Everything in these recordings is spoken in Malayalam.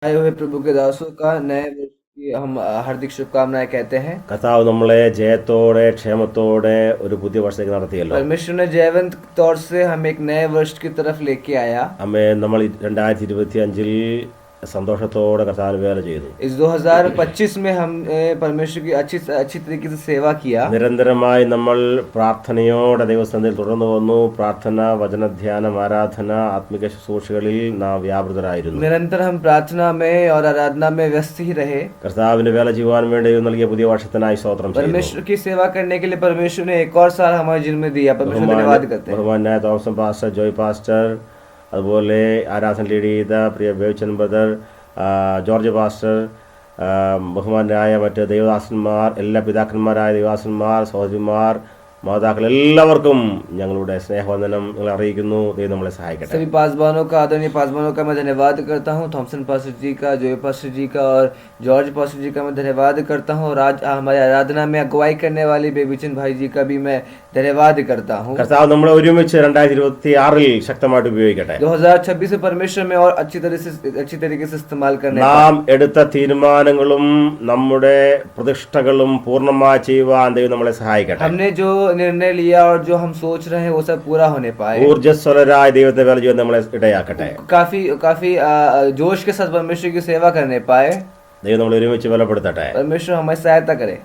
आए हुए प्रभु के दासों का नए वर्ष की हम हार्दिक शुभकामनाएं कहते हैं। കർത്താവ് നമ്മളെ ജയത്തോടെ ക്ഷേമത്തോടെ ഒരു പുതിയ വർഷത്തേക്ക് നടത്തിയല്ലോ. परमेश्वर ने जयवंत तौर से हम एक नए वर्ष की तरफ लेके आया। അമ്മേ, നമ്മൾ 2025 സന്തോഷത്തോടെ കർത്താവിന് വേല ചെയ്തു. इस 2025 में हम परमेश्वर की अच्छी तरीके से सेवा किया। നിരന്തരമായി നമ്മൾ പ്രാർത്ഥനയോടെ ദൈവസന്നിധിയിൽ തുടർന്നു വന്നു. പ്രാർത്ഥന, വചനധ്യാനം, ആരാധന, ആത്മിക ശുശ്രൂഷകളിൽ നാം വ്യാപൃതരായിരുന്നു. निरंतर हम प्रार्थना में और आराधना में व्यस्त ही रहे। കർത്താവിന് വേല ചെയ്യുവാൻ വേണ്ടി ദൈവം നൽകിയ പുതിയ വർഷത്തിനായി സ്തോത്രം ചെയ്യുന്നു. परमेश्वर की सेवा करने के लिए परमेश्वर ने एक और साल हमारे जीवन में दिया। परमेश्वर धन्यवाद करते हैं। ബഹുമാനായ തോമസൻ പാസ്റ്റർ, ജോയ് പാസ്റ്റർ, അതുപോലെ ആരാധന ലീഡ് ചെയ്ത പ്രിയ ബേവച്ചൻ ബ്രദർ, ജോർജ് പാസ്റ്റർ, ബഹുമാനായ മറ്റ് ദൈവദാസന്മാർ, എല്ലാ പിതാക്കന്മാരായ ദൈവദാസന്മാർ, സഹോദരിമാർ, മാതാക്കൾ, എല്ലാവർക്കും ഞങ്ങളുടെ സ്നേഹവന്ദനം ഞങ്ങൾ അറിയിക്കുന്നു. ദൈവം നമ്മളെ സഹായിക്കട്ടെ. सभी पासवानों का, आदरणीय पासवानों का मैं धन्यवाद करता हूँ। थॉमसन पास्टर जी का, जोय पास्टर जी का और जॉर्ज पास्टर जी का मैं धन्यवाद करता हूँ। और आज हमारे आराधना में अगुवाई करने वाले बेबीचंद भाई जी का भी मैं धन्यवाद करता हूँ। കർത്താവ് നമ്മളെ ഒരുമിച്ച് 2026 ശക്തമായിട്ട് ഉപയോഗിക്കട്ടെ. 2026 में परमेश्वर में और अच्छी तरीके से इस्तेमाल करने നാം എടുത്ത തീരുമാനങ്ങളും നമ്മുടെ പ്രതിഷ്ഠകളും പൂർണ്ണമായി ചെയ്യുവാൻ ദൈവം നമ്മളെ സഹായിക്കട്ടെ. हमने जो निर्णय लिया और जो हम सोच रहे हैं वो सब पूरा होने पाए। ഊർജ്ജസ്വലരായ ദൈവത്തെ വേല ചെയ്യാൻ നമ്മളെ ഇടയാക്കട്ടെ. काफी जोश के साथ परमेश्वर की सेवा करने पाए। ദൈവം നമ്മളെ ഒരുമിച്ച് ബലപ്പെടുത്തട്ടെ. परमेश्वर हमारी सहायता करे।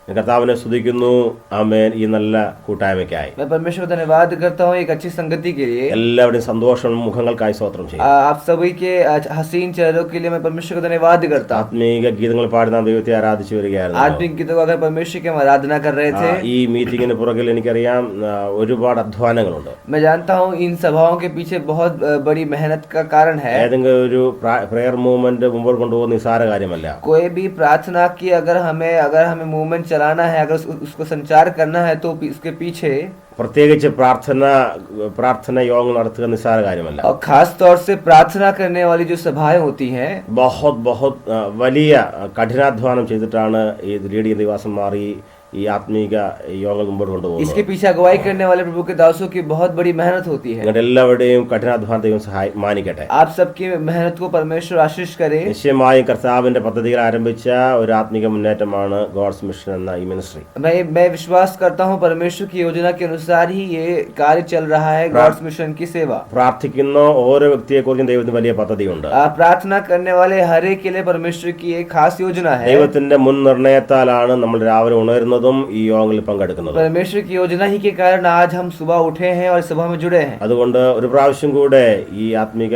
കർത്താവിനെ സ്തുതിക്കുന്നു. ആമേൻ. ഈ നല്ല കൂട്ടായ്മയ്ക്കായി मैं परमेश्वर को धन्यवाद करता हूँ एक अच्छी संगति के लिए। എല്ലാവരുടെയും സന്തോഷം മുഖങ്ങൾക്കായി സ്തോത്രം ചെയ്യും. आप सभी के हसीन चेहरों के लिए मैं परमेश्वर को धन्यवाद करता हूँ। ആത്മീക ഗീതങ്ങൾ പാടുന്ന ദൈവത്തെ ആരാധിച്ചു വരികയായിരുന്നു. आत्मिक गीतों को अगर परमेश्वर की हम आराधना कर रहे थे। ഈ മീറ്റിംഗിന് പുറകിൽ എനിക്കറിയാം ഒരുപാട് അധ്വാനങ്ങളുണ്ട്. मैं जानता हूँ इन सभाओं के पीछे बहुत बड़ी मेहनत का कारण है। ഏതെങ്കിലും ഒരു പ്രെയർ മൂവ്മെന്റ് മുമ്പോട്ട് കൊണ്ടുപോകുന്ന നിസ്സാര കാര്യമല്ല. कोई भी प्रार्थना की अगर हमें मूवमेंट चलाना है, अगर उसको संचार करना है तो इसके पीछे പ്രത്യേകിച്ച് പ്രാർത്ഥന യോഗങ്ങൾ നടത്തുക നിസ്സാര കാര്യമല്ല. और खास तौर से प्रार्थना करने वाली जो सभाएं होती हैं, बहुत വലിയ കഠിനാധ്വാനം ചെയ്തിട്ടാണ് ഈ ലീഡിയ ദിവാസന്മാർ ഈ ആത്മീക യോഗങ്ങൾ മുമ്പോട്ട് കൊണ്ടുപോകുന്നത്. इसके पीछे अगुवाई करने वाले प्रभु के दासों की बहुत बड़ी मेहनत होती है। നിങ്ങളുടെ എല്ലാവരുടെയും കഠിനാധ്വാനം ദൈവം മാനിക്കട്ടെ. आप सबकी मेहनत को परमेश्वर आशीष करे। നിശ്ചയമായും കർത്താവിന്റെ പദ്ധതികൾ ആരംഭിച്ച ഒരു ആത്മീക മുന്നേറ്റമാണ് ഗോഡ്സ് മിഷൻ എന്ന ഈ മിനിസ്ട്രി. मैं विश्वास करता हूँ परमेश्वर की योजना के अनुसार ही ये कार्य चल रहा है, गॉड्स मिशन की सेवा। പ്രാർത്ഥിക്കുന്ന ഓരോ വ്യക്തിയെക്കുറിച്ചും ദൈവത്തിന് വലിയ പദ്ധതിയുണ്ട്. प्रार्थना करने वाले हर एक के लिए परमेश्वर की एक खास योजना है। ദൈവത്തിന്റെ മുൻ നിർണയത്താലാണ് നമ്മൾ രാവിലെ ഉണരുന്നതും ഈ യോഗങ്ങളിൽ പങ്കെടുക്കുന്നത്. परमेश्वर की योजना ही के कारण आज हम सुबह उठे हैं और सभा में जुड़े हैं। അതുകൊണ്ട് ഒരു പ്രാവശ്യം കൂടെ ഈ ആത്മീക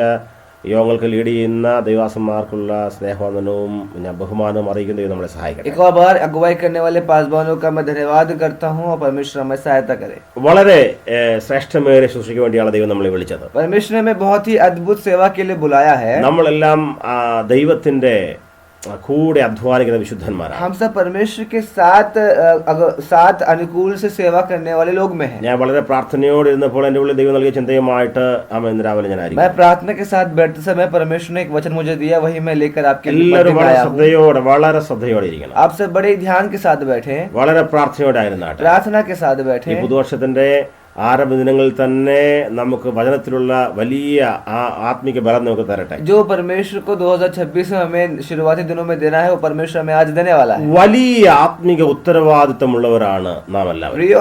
യോഗങ്ങൾക്ക് ലീഡ് ചെയ്യുന്ന ദൈവാസന്മാർക്കുള്ള സ്നേഹവന്ദനവും ബഹുമാനവും അറിയിക്കുന്ന ദൈവം നമ്മളെ സഹായിക്കട്ടെ. एक और बार अगुवाई करने वाले पासवानों का मैं धन्यवाद करता हूँ और परमेश्वर हमें सहायता करे। വളരെ ശ്രേഷ്ഠമേറിയ ശുശ്രൂഷയ്ക്ക് വേണ്ടിയാണ് ദൈവം നമ്മളെ വിളിച്ചത്. परमेश्वर ने हमें बहुत ही अद्भुत सेवा के लिए बुलाया है। നമ്മളെല്ലാം ദൈവത്തിന്റെ കൂടെ അധ്വാനിക്കുന്ന വിശുദ്ധന്മാരാണ്. हम सब परमेश्वर के साथ अनुकूल से सेवा करने वाले लोग में हैं। ഞാൻ വളരെ പ്രാർത്ഥനയോടെ ഇരുന്നപ്പോൾ എൻ്റെ ഉള്ളിൽ ദൈവം നൽകിയ ചിന്തയുമായിട്ട് ഇന്ന് രാവിലെ ഞാനായിരിക്കും. मैं प्रार्थना के साथ बैठते समय परमेश्वर ने एक वचन मुझे दिया, वही मैं लेकर आपके लिए എല്ലാവരും വളരെ ശ്രദ്ധയോടെ ഇരിക്കണം. आप सब बड़े ध्यान के साथ बैठे, വളരെ പ്രാർത്ഥനയോടെ ആയിരുന്നാട്ടെ. प्रार्थना के साथ ഈ बैठे। പുതുവർഷത്തിന്റെ ആരംഭ ദിനങ്ങളിൽ തന്നെ നമുക്ക് വചനത്തിലുള്ള വലിയ ആത്മിക ബലം നമുക്ക് തരട്ടെ. जो परमेश्वर को 2026 में हमें शुरुआती दिनों में देना है वो परमेश्वर हमें आज देने वाला है। വലിയ ആത്മിക ഉത്തരവാദിത്തമുള്ളവരാണ് നാം എല്ലാവരും. प्रियो,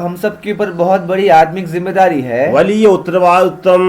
हम सब के ऊपर बहुत बड़ी आत्मिक जिम्मेदारी है। വലിയ ഉത്തരവാദിത്വം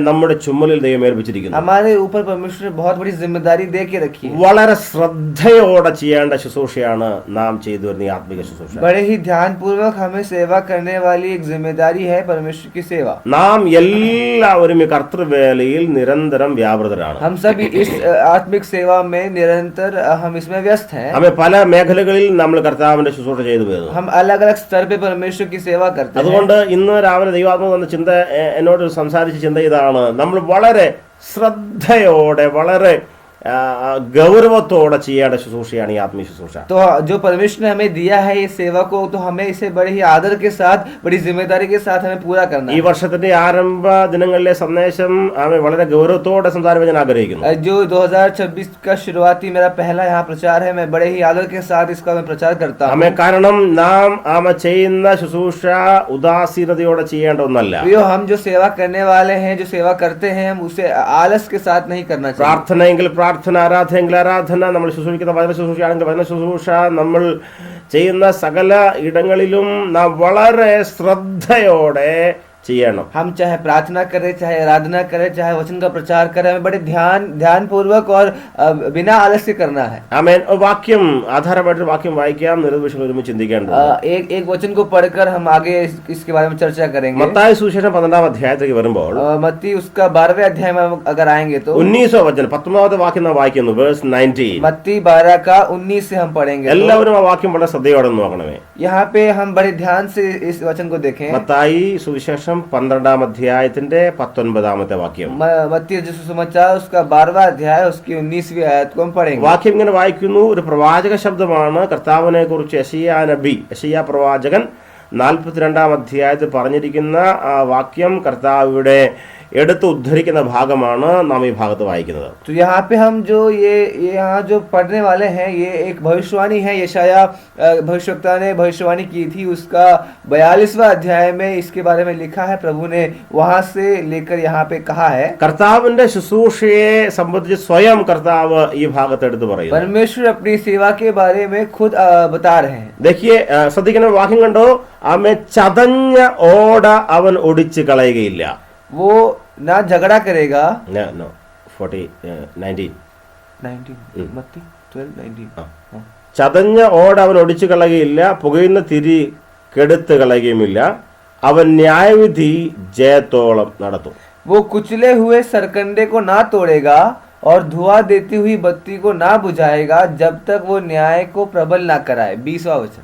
നമ്മുടെ ചുമലിൽ ദൈവം ഏൽപ്പിച്ചിരിക്കുന്നു. हमारे ऊपर परमेश्वर ने बहुत बड़ी जिम्मेदारी दे के रखी है। വളരെ ശ്രദ്ധയോടെ ചെയ്യേണ്ട ശുശ്രൂഷയാണ് നാം ചെയ്തു വരുന്ന ഈ ആത്മിക ശുശ്രൂഷ. बड़े ही ध्यान पूर्वक हमें सेवा करने वाली एक जिम्मेदारी है परमेश्वर की सेवा। നാം എല്ലാവരും ഈ കർത്തൃവേലയിൽ നിരന്തരം വ്യാപൃതരാണ്. हम सभी इस आत्मिक सेवा में निरंतर हम इसमें व्यस्त हैं। നമ്മെ പല മേഖലകളിൽ നമ്മൾ കർത്താവിന്റെ ശുശ്രൂഷ ചെയ്തു വരുന്നു. हम अलग अलग स्तर पे परमेश्वर की सेवा करते हैं। അതുകൊണ്ട് ഇന്ന് രാവിലെ ദൈവാത്മാവ് വന്ന ചിന്ത എന്നോട് സംസാരിച്ച ചിന്ത ഇതാണ്: നമ്മൾ വളരെ ശ്രദ്ധയോടെ വളരെ ഗൗരവത്തോടെ ചെയ്യേണ്ട ശുശ്രൂഷയാണ് ഈ ആത്മീയ ശുശ്രൂഷ. तो जो परमेश्वर ने हमें दिया है ये सेवा को, तो हमें इसे बड़े ही आदर के साथ, बड़ी जिम्मेदारी के साथ हमें पूरा करना ഈ है. വർഷത്തിന്റെ ആരംഭ ദിനങ്ങളിലെ സന്ദേശം വളരെ ഗൗരവത്തോടെ സംസാരിക്കാൻ ഞാൻ ആഗ്രഹിക്കുന്നു. जो 2026 का शुरुआती मेरा पहला यहाँ प्रचार है, मैं बड़े ही आदर के साथ इसका मैं प्रचार करता हूँ. കാരണം നാം ചെയ്യുന്ന ശുശ്രൂഷ ഉദാസീനതയോടെ ചെയ്യേണ്ട ഒന്നല്ല. हम जो सेवा करने वाले हैं, जो सेवा करते हैं, हम उसे आलस के साथ नहीं करना चाहिए. പ്രാർത്ഥനയെങ്കിൽ പ്രാർത്ഥന, ആരാധനയെങ്കിൽ ആരാധന, നമ്മൾ ശുശ്രൂഷിക്കുന്ന വചന ശുശ്രൂഷയാണെങ്കിൽ വചന ശുശ്രൂഷ, നമ്മൾ ചെയ്യുന്ന സകല ഇടങ്ങളിലും നാം വളരെ ശ്രദ്ധയോടെ ചെയ്യണം. हम चाहे प्रार्थना करें, चाहे आराधना करें, चाहे वचन का प्रचार करें, हमें बड़े ध्यान पूर्वक और बिना आलस से करना है. ആമേൻ. വാക്യം ആധാരമായിട്ട് വാക്യം വായിക്കാം, നിരന്തരം ഒരുമിച്ച് ചിന്തിക്കേണ്ടത്. एक वचन को पढ़कर हम आगे इसके बारे में चर्चा करेंगे. മത്തായി സുവിശേഷം 12-ാം അധ്യായത്തിലേക്ക് വരുമ്പോൾ मत्ती उसका 12वें अध्याय में अगर आएंगे तो 19 വചനം 19ാമത്തെ വാക്യം നാം വായിക്കുന്നു. വേഴ്സ് 19. मत्ती 12 का 19 से हम पढ़ेंगे. എല്ലാവരും ആ വാക്യം വളരെ ശ്രദ്ധയോടെ നോക്കണമേ. यहाँ पे हम बड़े ध्यान से इस वचन को देखें. മത്തായി സുവിശേഷം 12-ാം അധ്യായത്തിന്റെ 19ാമത്തെ വാക്യം. मत्ती सुसमाचार उसका 12वां अध्याय उसकी 19वीं आयत को हम पढ़ेंगे. വാക്യം ഇങ്ങനെ വായിക്കുന്നു. ഒരു പ്രവാചക ശബ്ദമാണ് കർത്താവിനെ കുറിച്ച് യെശയ്യാ പ്രവാചകൻ 42-ാം അധ്യായത്തിൽ പറഞ്ഞിരിക്കുന്ന ആ വാക്യം കർത്താവിയുടെ എടുത്ത് ഉദ്ധരിക്കുന്ന ഭാഗമാണ് നാം ഈ ഭാഗത്ത് വായിക്കുന്നത്. तो यहाँ पे हम जो ये यहाँ जो पढ़ने वाले हैं, ये एक भविष्यवाणी है. यशाया भविष्यवक्ता ने भविष्यवाणी की थी. उसका 42वां अध्याय में इसके बारे में लिखा है. प्रभु ने वहां से लेकर यहाँ पे कहा है. കർത്താവിന്റെ ശുശ്രൂഷയെ സംബന്ധിച്ച് സ്വയം കർത്താവ് ഈ ഭാഗത്ത് എടുത്ത് പറയുന്നു. परमेश्वर अपनी सेवा के बारे में खुद बता रहे हैं. देखिए, ശ്രദ്ധിക്കുന്ന വാക്യം കണ്ടോ. ആമേ ചതഞ്ഞ ഓട അവൻ ഒടിച്ചു കളയുകയില്ല. वो ना झगड़ा करेगा. 19 ചതഞ്ഞ ഓട അവൻ ഒടിച്ചു കളയുകയില്ല, പുകയുന്ന തിരി കെടുത്ത് കളയുകയുമില്ല, അവൻ ന്യായവിധി ജയത്തോളം നടത്തും. वो कुचले हुए सरकंडे को ना तोड़ेगा और धुआं देती हुई बत्ती को ना बुझाएगा जब तक वो न्याय को प्रबल ना कराए. 20वां वचन.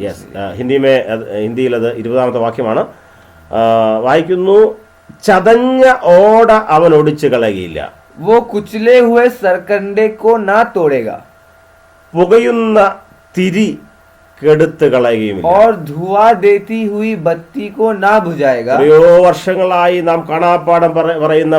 യെസ്, ഹിന്ദിയിൽ അത് 20ാമത്തെ വാക്യമാണ്. വായിക്കുന്നു. ചതഞ്ഞ ഓട അവൻ ഒടിച്ചു കളയുകയില്ല. वो कुचले हुए सरकंडे को ना तोड़ेगा. പുകയുന്ന തിരി കെടുത്ത് കളയുകയുമില്ല. और धुआं देती हुई बत्ती को ना बुझाएगा. എത്രയോ വർഷങ്ങളായി നാം കാണാപ്പാഠം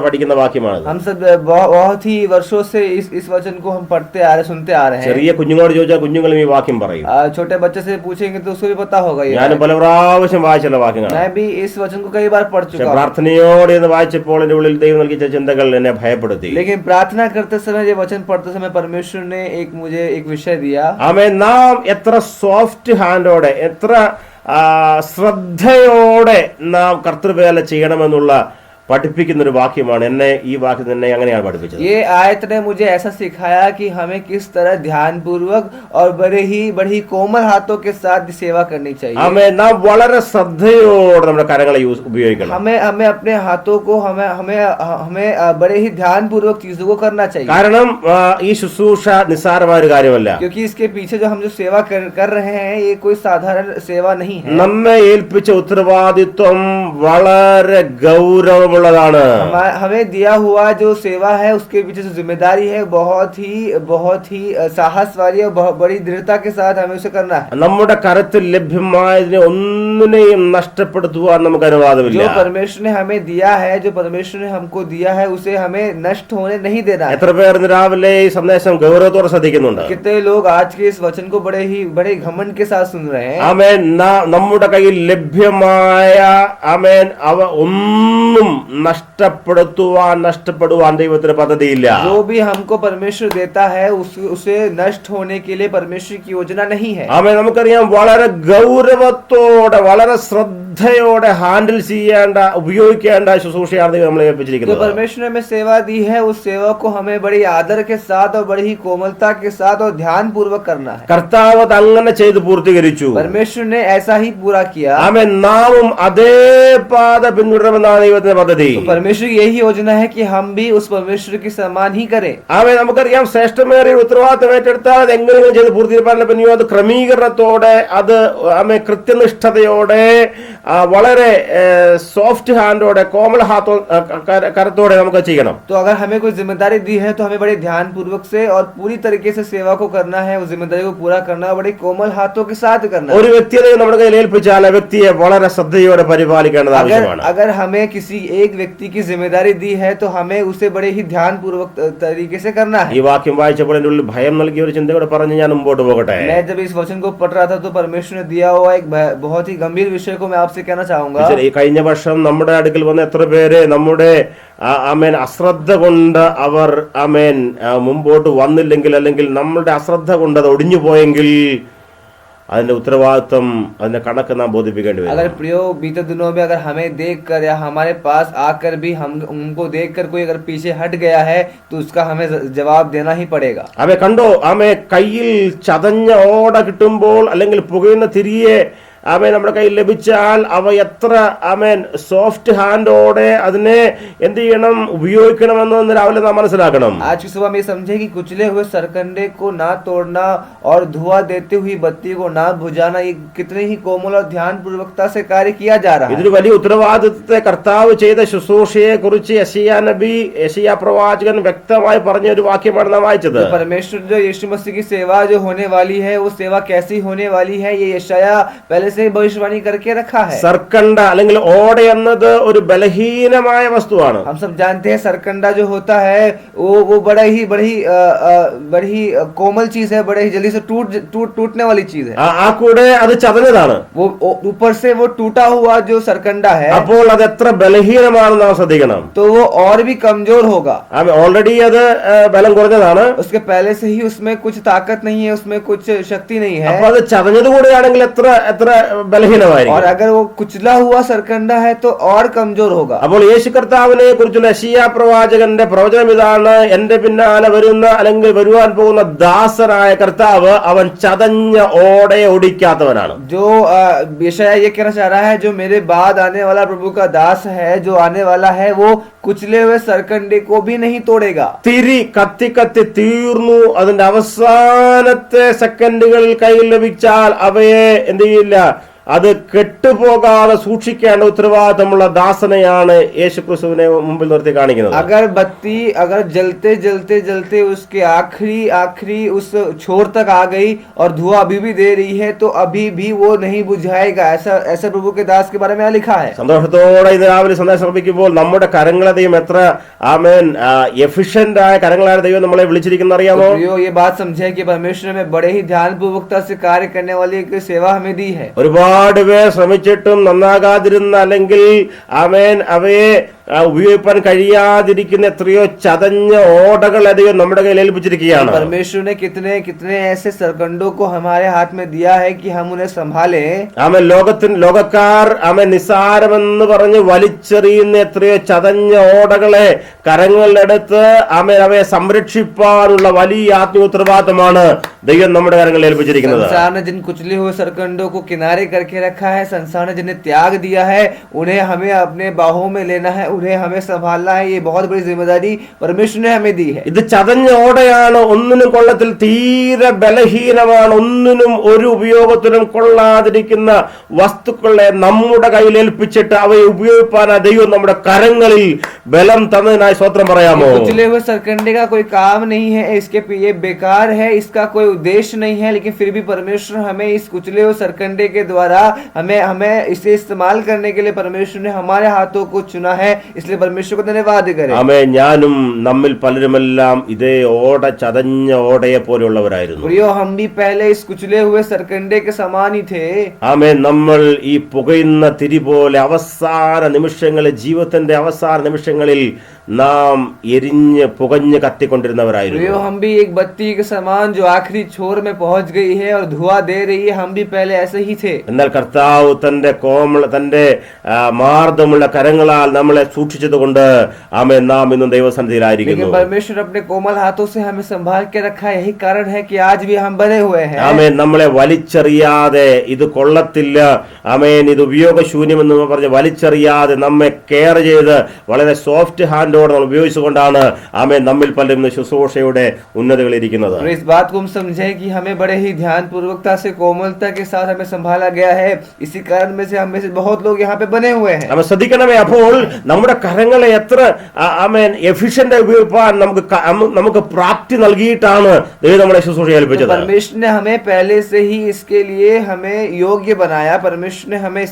പഠിക്കുന്ന വാക്യമാണ്. हम सब बहुत ही वर्षों से इस वचन को हम पढ़ते आ रहे, सुनते आ रहे हैं. ചെറിയ കുഞ്ഞുങ്ങളോട് ചോദിച്ചാൽ കുഞ്ഞുങ്ങളും ഈ വാക്യം പറയും. छोटे बच्चे से पूछेंगे तो उसको भी पता होगा. ഞാൻ പല പ്രാവശ്യം വായിച്ചുള്ള വാക്യങ്ങളാണ്. मैं भी इस वचन को कई बार पढ़ चुका हूं. പ്രാർത്ഥനയോടെ എന്ന് വായിച്ചപ്പോൾ എന്റെ ഉള്ളിൽ ദൈവം നൽകിയ ചിന്തകൾ എന്നെ ഭയപ്പെടുത്തി. लेकिन प्रार्थना करते समय, ये वचन पढ़ते समय परमेश्वर ने मुझे एक विषय दिया. ആമേൻ. നാം എത്ര സോഫ്റ്റ് ഹാൻഡോടെ, എത്ര ശ്രദ്ധയോടെ നാം കർത്തൃവേല ചെയ്യണമെന്നുള്ള പഠിപ്പിക്കുന്ന ഒരു വാക്യമാണ്. എന്നെ ഈ വാക്യം തന്നെ അങ്ങനെയാണ് പഠിപ്പിച്ചത്. ये आयत ने मुझे ऐसा सिखाया कि हमें किस तरह ध्यान पूर्वक और बड़ी कोमल हाथों के साथ सेवा करनी चाहिए. ആമേൻ. നാം വളരെ ശ്രദ്ധയോടെ നമ്മുടെ കരങ്ങളെ ഉപയോഗിക്കണം. हमें अपने हाथों को हमें बड़े ही ध्यान पूर्वक चीजों को करना चाहिए. കാരണം ഈ ശുശ്രൂഷ നിസ്സാരമായ ഒരു കാര്യമല്ല. क्योंकि इसके पीछे जो हम जो सेवा कर रहे हैं, ये कोई साधारण सेवा नहीं है. നമ്മെ ഏൽപ്പിച്ച ഉത്തരവാദിത്വം വളരെ ഗൗരവമുള്ളതാണ്. हमें दिया हुआ जो सेवा है, उसके पीछे जो जिम्मेदारी है, बहुत ही साहस वाली और बहुत बड़ी दृढ़ता के साथ हमें उसे करना है. നമ്മുടെ കരത്തിൽ ലഭ്യമായതിനെ ഒന്നിനെയും നഷ്ടപ്പെടുത്തുവാൻ നമുക്ക് അനുവാദമില്ല. जो परमेश्वर ने हमें दिया है, जो परमेश्वर ने हमको दिया है, उसे हमें नष्ट होने नहीं देना है. എത്ര പേർ രാവിലെ ഈ സന്ദേശം ഗൗരവത്തോടെ ശ്രദ്ധിക്കുന്നുണ്ട്? कितने लोग आज के इस वचन को बड़े घमंड के साथ सुन रहे हैं. ആമേൻ. നമ്മുടെ കയ്യിൽ ലഭ്യമായ ആമേൻ ഒന്നും നഷ്ടപ്പെടുവാൻ ദൈവത്തിന് പദ്ധതിയില്ല. जो भी हमको परमेश्वर देता है, उसे नष्ट होने के लिए परमेश्वर की योजना नहीं है. ആമേൻ. നമുക്കറിയാം, വളരെ ഗൗരവത്തോടെ വളരെ ശ്രദ്ധയോടെ ഹാൻഡിൽ ചെയ്യേണ്ട, ഉപയോഗിക്കേണ്ട ശുശ്രൂഷയാണ് ദൈവം നമ്മളെ जो ഏൽപ്പിച്ചിരിക്കുന്നത്. परमेश्वर ने हमें सेवा दी है, उस सेवा को हमें बड़ी आदर के साथ और बड़ी ही कोमलता के साथ और ध्यान पूर्वक करना है. കർത്താവ് അത് അങ്ങനെ ചെയ്ത് പൂർത്തീകരിച്ചു. परमेश्वर ने ऐसा ही पूरा किया. ആമേൻ. നാമും അതേ പാത പിന്തുടരണമെന്നാണ് ദൈവത്തിന്റെ പദ്ധതി. പദ്ധതി. परमेश्वर की यही योजना है कि हम भी उस परमेश्वर के समान ही करें. ആമേൻ. നമുക്കറിയാം ശ്രേഷ്ഠമേറിയ ഉത്തരവാദിത്തം ഏറ്റെടുത്താൽ അത് എങ്ങനെയും ചെയ്ത് പൂർത്തീകരിക്കാനുള്ള പിന്നെയോ അത് ക്രമീകരണത്തോടെ, അത് ആമേ കൃത്യനിഷ്ഠതയോടെ, വളരെ സോഫ്റ്റ് ഹാൻഡോടെ, കോമൾ കരത്തോടെ നമുക്ക് ചെയ്യണം. तो अगर हमें कोई जिम्मेदारी दी है तो हमें बड़े ध्यान पूर्वक से और पूरी तरीके से सेवा को करना है. उस जिम्मेदारी को पूरा करना बड़े कोमल हाथों के साथ करना है. ഒരു വ്യക്തിയെ നമ്മുടെ കയ്യിൽ ഏൽപ്പിച്ചാൽ ആ വ്യക്തിയെ വളരെ ശ്രദ്ധയോടെ പരിപാലിക്കേണ്ടത് ആവശ്യമാണ്. अगर हमें किसी एक व्यक्ति की जिम्मेदारी दी है तो हमें उसे बड़े ही ध्यान पूर्वक तरीके से करना है. ഈ വാക്യം വായിച്ചപ്പോൾ എൻ്റെ ഉള്ളിൽ ഭയം നൽകിയ ഒരു ചിന്തയോടെ പറഞ്ഞ് ഞാൻ മുമ്പോട്ട് പോകട്ടെ. मैं जब इस वचन को पढ़ रहा था तो परमेश्वर ने दिया हुआ एक बहुत ही गंभीर विषय को मैं आपसे कहना चाहूंगा. ഈ കഴിഞ്ഞ വർഷം നമ്മുടെ അടുക്കൽ വന്ന എത്ര പേര് നമ്മുടെ ആമേൻ അശ്രദ്ധ കൊണ്ട് അവർ ആമേൻ മുമ്പോട്ട് വന്നില്ലെങ്കിൽ, അല്ലെങ്കിൽ നമ്മളുടെ അശ്രദ്ധ കൊണ്ട് അത് ഒടിഞ്ഞു പോയെങ്കിൽ അതിന്റെ ഉത്തരവാദിത്വം, അതിന്റെ കണക്ക് നാം ബോധിപ്പിക്കേണ്ടി വരും. अगर प्रियो बीते दिनों में अगर हमें देखकर या हमारे पास आकर भी हम उनको देखकर कोई अगर पीछे हट गया है तो उसका हमें जवाब देना ही पड़ेगा. ആമേ കണ്ടോ, ആമേ കയ്യിൽ ചതഞ്ഞ ഓട കിട്ടുമ്പോൾ അല്ലെങ്കിൽ പുകയുന്ന തിരിയെ ആമേൻ നമ്മുടെ കയ്യിൽ ലഭിച്ചാൽ അവ എത്ര ആമേൻ സോഫ്റ്റ് ഹാൻഡോടെ അതിനെ എന്ത് ചെയ്യണം, ഉപയോഗിക്കണമെന്ന് രാവിലെ നാം മനസ്സിലാക്കണം. आज की सुबह में समझे कि कुचले हुए सरकंडे को ना तोड़ना और धुआं देते हुई बत्ती को ना बुझाना ये कितने ही कोमल और ध्यान पूर्वकता से कार्य किया जा रहा है. ഇതൊരു വലിയ ഉത്തരവാദിത്വത്തെ കർത്താവ് ചെയ്ത ശുശ്രൂഷയെ കുറിച്ച് യെശയ്യാ നബി, യെശയ്യാ പ്രവാചകൻ വ്യക്തമായി പറഞ്ഞ ഒരു വാക്യമാണ് നാം വായിച്ചത്. परमेश्वर जो यीशु मसीह की सेवा जो होने वाली है वो सेवा कैसी होने वाली है ये यशाया पहले से भविष्यवाणी करके रखा है. സർക്കണ്ട അല്ലെങ്കിൽ ഓട എന്നത് ഒരു ബലഹീനമായ വസ്തുവാണ്. हम सब जानते हैं सरकंडा जो होता है वो बड़ी ही कोमल चीज है, बड़े ही जल्दी से टूटने वाली चीज है. ആ കൂടെ അത് ചതഞ്ഞതാണ്. वो ऊपर से वो टूटा हुआ जो सरकंडा है അപ്പോൾ അത് എത്ര ബലഹീനമാണെന്ന് നാം ശ്രദ്ധിക്കണം. तो वो और भी कमजोर होगा. ഓൾറെഡി അത് ബലം കുറഞ്ഞതാണ്. उसके पहले से ही उसमें कुछ ताकत नहीं है, उसमें कुछ शक्ति नहीं है. അപ്പൊ അത് ചതഞ്ഞത് കൂടെയാണെങ്കിൽ എത്ര ബലഹീനമായിരിക്കും. और अगर वो कुचला हुआ सरकंडा है तो और कमजोर होगा. അപ്പോൾ യേശു കർത്താവിനെ കുറിച്ചുള്ള യെശയ്യാ പ്രവാചകന്റെ പ്രവചനം ഇതാണ്: എന്റെ പിന്നാലെ വരുന്ന അല്ലെങ്കിൽ വരുവാൻ പോകുന്ന ദാസനായ കർത്താവ് അവൻ ചതഞ്ഞ ഓടയെ ഒടിക്കാത്തവനാണ്. जो यशायाह ये कहना चाह रहा है, जो मेरे बाद आने वाला प्रभु का दास है, जो आने वाला है वो कुचले हुए सरकंडे को भी नहीं तोड़ेगा. തിരി കത്തി കത്തി തീർന്നു, അതിന്റെ അവസാനത്തെ സെക്കൻഡുകളിൽ കയ്യിൽ ലഭിച്ചാൽ അവയെ എന്ത് ചെയ്യില്ല, അത് കെട്ടുപോകാതെ സൂക്ഷിക്കേണ്ട ഉത്തരവാദിത്തമുള്ള ദാസനെയാണ് യേശുക്രിസ്തുവിനെ മുമ്പിൽ നിർത്തി കാണിക്കുന്നത്. अगर बत्ती अगर जलते जलते जलते उसके आखिरी उस छोर तक आ गई और धुआं अभी भी दे रही है तो अभी भी वो नहीं बुझाएगा. ऐसा प्रभु के दास के बारे में लिखा है. സന്തോഷത്തോടെ ഇന്ന് രാവിലെ സന്ദേശം സമർപ്പിക്കുമ്പോൾ നമ്മുടെ കരങ്ങളെ ദൈവം എത്ര ആമേൻ എഫിഷ്യന്റ് ആയ കരങ്ങളായ ദൈവം നമ്മളെ വിളിച്ചിരിക്കുന്ന അറിയാമോ? ये बात समझे कि परमेश्वर में बड़े ही ध्यान पूर्वकता से कार्य करने वाली एक सेवा हमें दी है. ഒരുപാട് പേർ ശ്രമിച്ചിട്ടും നന്നാകാതിരുന്ന അല്ലെങ്കിൽ ആമേൻ അവയെ ഉപയോഗിക്കാൻ കഴിയാതിരിക്കുന്ന എത്രയോ ചതഞ്ഞ ഓടകൾ അധികം നമ്മുടെ കയ്യിൽ ഏൽപ്പിച്ചിരിക്കുകയാണ്. परमेश्वर ने कितने ऐसे सरकंडों को हमारे हाथ में दिया है कि हम उन्हें संभालें. ആമേൻ ലോകക്കാർ ആമേൻ നിസാരമെന്ന് പറഞ്ഞ് വലിച്ചെറിയുന്ന എത്രയോ ചതഞ്ഞ ഓടകളെ കരങ്ങളിലെടുത്ത് ആമേൻ അവയെ സംരക്ഷിപ്പാനുള്ള വലിയ ആത്മീയ ഉത്തരവാദിത്തമാണ് ദൈവം നമ്മുടെ കരങ്ങളിൽ ഏൽപ്പിച്ചിരിക്കുന്നത്. संसार ने जिन कुचले हुए सरकंडों को किनारे करके रखा है, संसार ने जिन्हें त्याग दिया है, उन्हें हमें अपने बाहों में लेना है, उन्हें हमें संभालना है. ये बहुत बड़ी जिम्मेदारी परमेश्वर ने हमें दी है. ഇത് ചതഞ്ഞ ഓടയാണ്, ഒന്നിനും കൊള്ളത്തിൽ തീരെ ബലഹീനമാണ്, ഒന്നിനും ഒരു ഉപയോഗത്തിനും കൊള്ളാതിരിക്കുന്ന വസ്തുക്കളെ നമ്മുടെ കയ്യിൽ ഏൽപ്പിച്ചിട്ട് അവയെ ഉപയോഗിപ്പാൻ ദൈവം നമ്മുടെ കരങ്ങളിൽ ബലം തന്നതിനായി സ്തോത്രം പറയാമോ? कुचले हुए सरकंडे का कोई काम नहीं है, ये बेकार है, इसका कोई उद्देश्य नहीं है, लेकिन फिर भी परमेश्वर हमें इस कुचले हुए सरकंडे के द्वारा हमें इसे इस्तेमाल करने के लिए परमेश्वर ने हमारे हाथों को चुना है. इसलिए परमेश्वर को धन्यवाद करें. ആമേൻ. ഞാനും നമ്മിൽ പലരുമെല്ലാം ഇതേ ഓട ചതഞ്ഞ ഓടയെ പോലെയുള്ളവരായിരുന്നു. प्रियो, हम भी पहले इस कुचले हुए सरकंडे के समान ही थे. ആമേൻ. നമ്മൾ ഈ പുകയുന്ന തിരി പോലെ അവസാന നിമിഷങ്ങളിൽ, ജീവിതത്തിന്റെ അവസാന നിമിഷങ്ങളിൽ നാം എരിഞ്ഞ് പുകഞ്ഞ് കത്തിക്കൊണ്ടിരുന്നവരായിരുന്നു. प्रियो हम भी एक बत्ती के समान जो आखिरी छोर में पहुंच गई है और धुआं दे रही है, हम भी पहले ऐसे ही थे. എന്നാൽ കർത്താവ് തന്റെ മാർദ്ദമുള്ള കരങ്ങളാൽ നമ്മളെ സൂക്ഷിച്ചതുകൊണ്ട് ആമേൻ നാം ഇന്നും ദൈവസന്നിധിയിലായിരിക്കുന്നു. लेकिन परमेश्वर अपने कोमल हाथों से हमें संभाल के रखा है, यही कारण है कि आज भी हम बने हुए हैं. ആമേൻ നമ്മളെ വലിച്ചെറിയാതെ ഇത് കൊള്ളത്തില്ല, ആമേൻ ഇത് ഉപയോഗശൂന്യമെന്ന് പറഞ്ഞ് വലിച്ചെറിയാതെ നമ്മെ കെയർ ചെയ്ത് വളരെ സോഫ്റ്റ് ഹാൻഡോടെ നമ്മൾ ഉപയോഗിച്ചുകൊണ്ടാണ് ആമേൻ നമ്മിൽ പലരും ശുശ്രൂഷയുടെ ഉന്നതകളിൽ ഇരിക്കുന്നത്. इस बात को हम समझें कि हमें बड़े ही ध्यान पूर्वकता से कोमलता के साथ हमें संभाला गया है, इसी कारण में से हम में से बहुत लोग यहाँ पे बने हुए हैं. നമ്മൾ ശ്രദ്ധിക്കണമേ, അപ്പോൾ നമ്മുടെ കരങ്ങളെ എത്ര ആമേൻ എഫിഷ്യന്റ് ഉപയോഗിക്കാൻ നമുക്ക് പ്രാപ്തി നൽകിയിട്ടാണ് ദൈവം നമ്മളെ ശുശ്രൂഷ ഏൽപ്പിച്ചത്. परमेश्वर ने हमें पहले से ही इसके लिए हमें योग्य बनाया. परमेश्वर ने हमें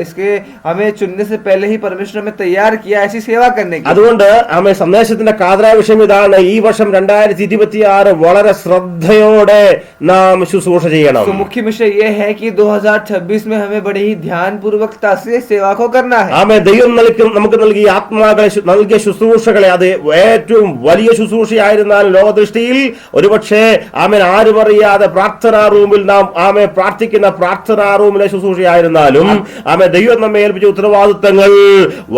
इसके हमें चुनने से पहले ही परमेश्वर हमें तैयार किया ऐसी सेवा करने की. അതുകൊണ്ട് ആമേ സന്ദേശത്തിന്റെ കാതലായ വിഷയം ഇതാണ്, ഈ വർഷം 2026 വളരെ ശ്രദ്ധയോടെ നാം ശുശ്രൂഷ ചെയ്യണം. तो मुख्य विषय ये है कि 2026 में हमें बड़े ही ध्यान पूर्वकता से सेवा को करना है. ആമേ ദൈവം നമുക്ക് നൽകിയ ആത്മാക്കളെ നൽകിയ ശുശ്രൂഷകളെ അത് ഏറ്റവും വലിയ ശുശ്രൂഷയായിരുന്നാലും ലോകദൃഷ്ടിയിൽ ഒരുപക്ഷെ ആമേൻ ആരും അറിയാതെ പ്രാർത്ഥനാ റൂമിൽ നാം ആമേ പ്രാർത്ഥിക്കുന്ന പ്രാർത്ഥനാ റൂമിലെ ശുശ്രൂഷയായിരുന്നാലും ആമേ ദൈവം നമ്മെ ഏൽപ്പിച്ച ഉത്തരവാദിത്തങ്ങൾ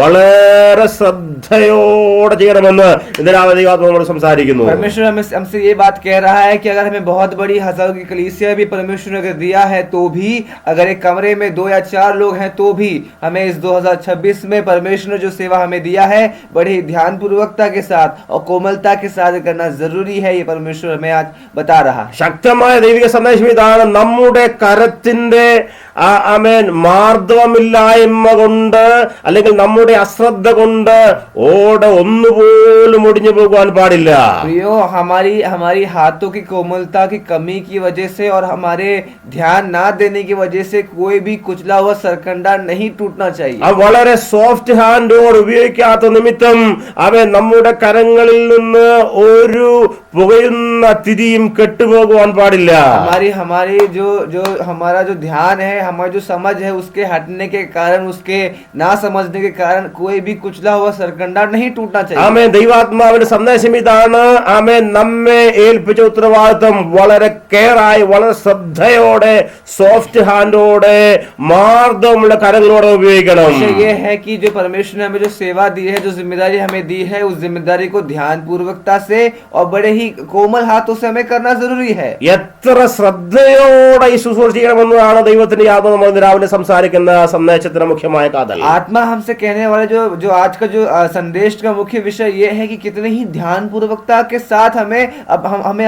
വളരെ ശ്രദ്ധയോടെ ചെയ്യണമെന്ന് ഇന്നലെ ദൈവാത്മാവോട് സംസാരിക്കുന്നു. परमेश्वर हमसे ये बात कह रहा है कि अगर हमें बहुत बड़ी हजारों की कलीसिया भी परमेश्वर ने अगर दिया है तो भी, अगर एक कमरे में 2 या 4 लोग हैं तो भी हमें इस 2026 में परमेश्वर ने जो सेवा हमें दिया है बड़ी ध्यान पूर्वकता के साथ और कोमलता के साथ करना जरूरी है. ये परमेश्वर हमें आज बता रहा है. ശക്തമായ ദൈവിക സന്ദേശം ഇതാണ്, നമ്മുടെ കരത്തിന്റെ ആമേൻ മാർദ്ദവമില്ലായ്മ കൊണ്ട് അല്ലെങ്കിൽ നമ്മുടെ അശ്രദ്ധ കൊണ്ട് ഒന്നുപോലും ഒടിഞ്ഞു പോകുവാൻ പാടില്ല. प्रियो हमारी हाथों की कोमलता की कमी की वजह से और हमारे ध्यान ना देने की वजह से कोई भी कुचला हुआ सरकंडा नहीं टूटना चाहिए. വളരെ സോഫ്റ്റ് ഹാൻഡോട് ഉപയോഗിക്കാത്ത നിമിത്തം അവൻ നമ്മുടെ കരങ്ങളിൽ നിന്ന് ഒരു പുകയുന്ന തിരിയും കെട്ടുപോകുവാൻ പാടില്ല. हमारी जो हमारा जो ध्यान है, हमारी जो समझ है, उसके हटने के कारण, उसके ना समझने के कारण कोई भी कुचला हुआ सरकंडा नहीं टूटना चाहिए. ആമേൻ ദൈവാത്മാവിന്റെ സന്ദേശം ഇതാണ്, ആമേൻ നമ്മെ ഏൽപ്പിച്ച ഉത്തരവാദിത്വം വളരെ കെയറായി വളരെ ശ്രദ്ധയോടെ സോഫ്റ്റ് ഹാൻഡോടെ മാർദ്ദമുള്ള കരങ്ങളോടെ ഉപയോഗിക്കണം. ये है कि जो परमेश्वर ने हमें जो सेवा दी है, जो जिम्मेदारी हमें दी है, उस जिम्मेदारी को ध्यान पूर्वकता से और बड़े ही कोमल हाथों से हमें करना जरूरी है. എത്ര ശ്രദ്ധയോടെ ഈ ശുശ്രൂഷ ചെയ്യണമെന്നതാണ് ദൈവത്തിന്റെ ആത്മ നമ്മൾ രാവിലെ സംസാരിക്കുന്ന സന്ദേശത്തിന്റെ മുഖ്യമായ കാതൽ. आत्मा हमसे कहने वाले जो आज का जो संदेश का मुख्य विषय ये है कि कितने ही ध्यान पूर्वकता के साथ हमें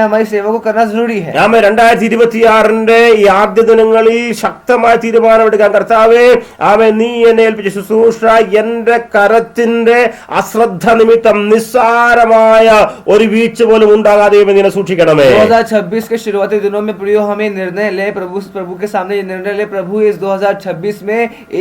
हमारी सेवा को करना जरूरी है. 2026 ഈ ആദ്യ ദിനങ്ങളിൽ ശക്തമായ തീരുമാനമെടുക്കാൻ, കർത്താവേ ആമേൻ നീ എന്നെ ഏൽപ്പിച്ച ശുശ്രൂഷ എന്റെ കരത്തിന്റെ അശ്രദ്ധ നിമിത്തം നിസ്സാരമായ ഒരു വീഴ്ച പോലും ഉണ്ടാകാതെ ഇതിനെ സൂക്ഷിക്കണമേ. 2026 के शुरुआती दिनों में प्रियो हमें निर्णय ले, प्रभु के सामने ये निर्णय ले, प्रभु इस 2026 में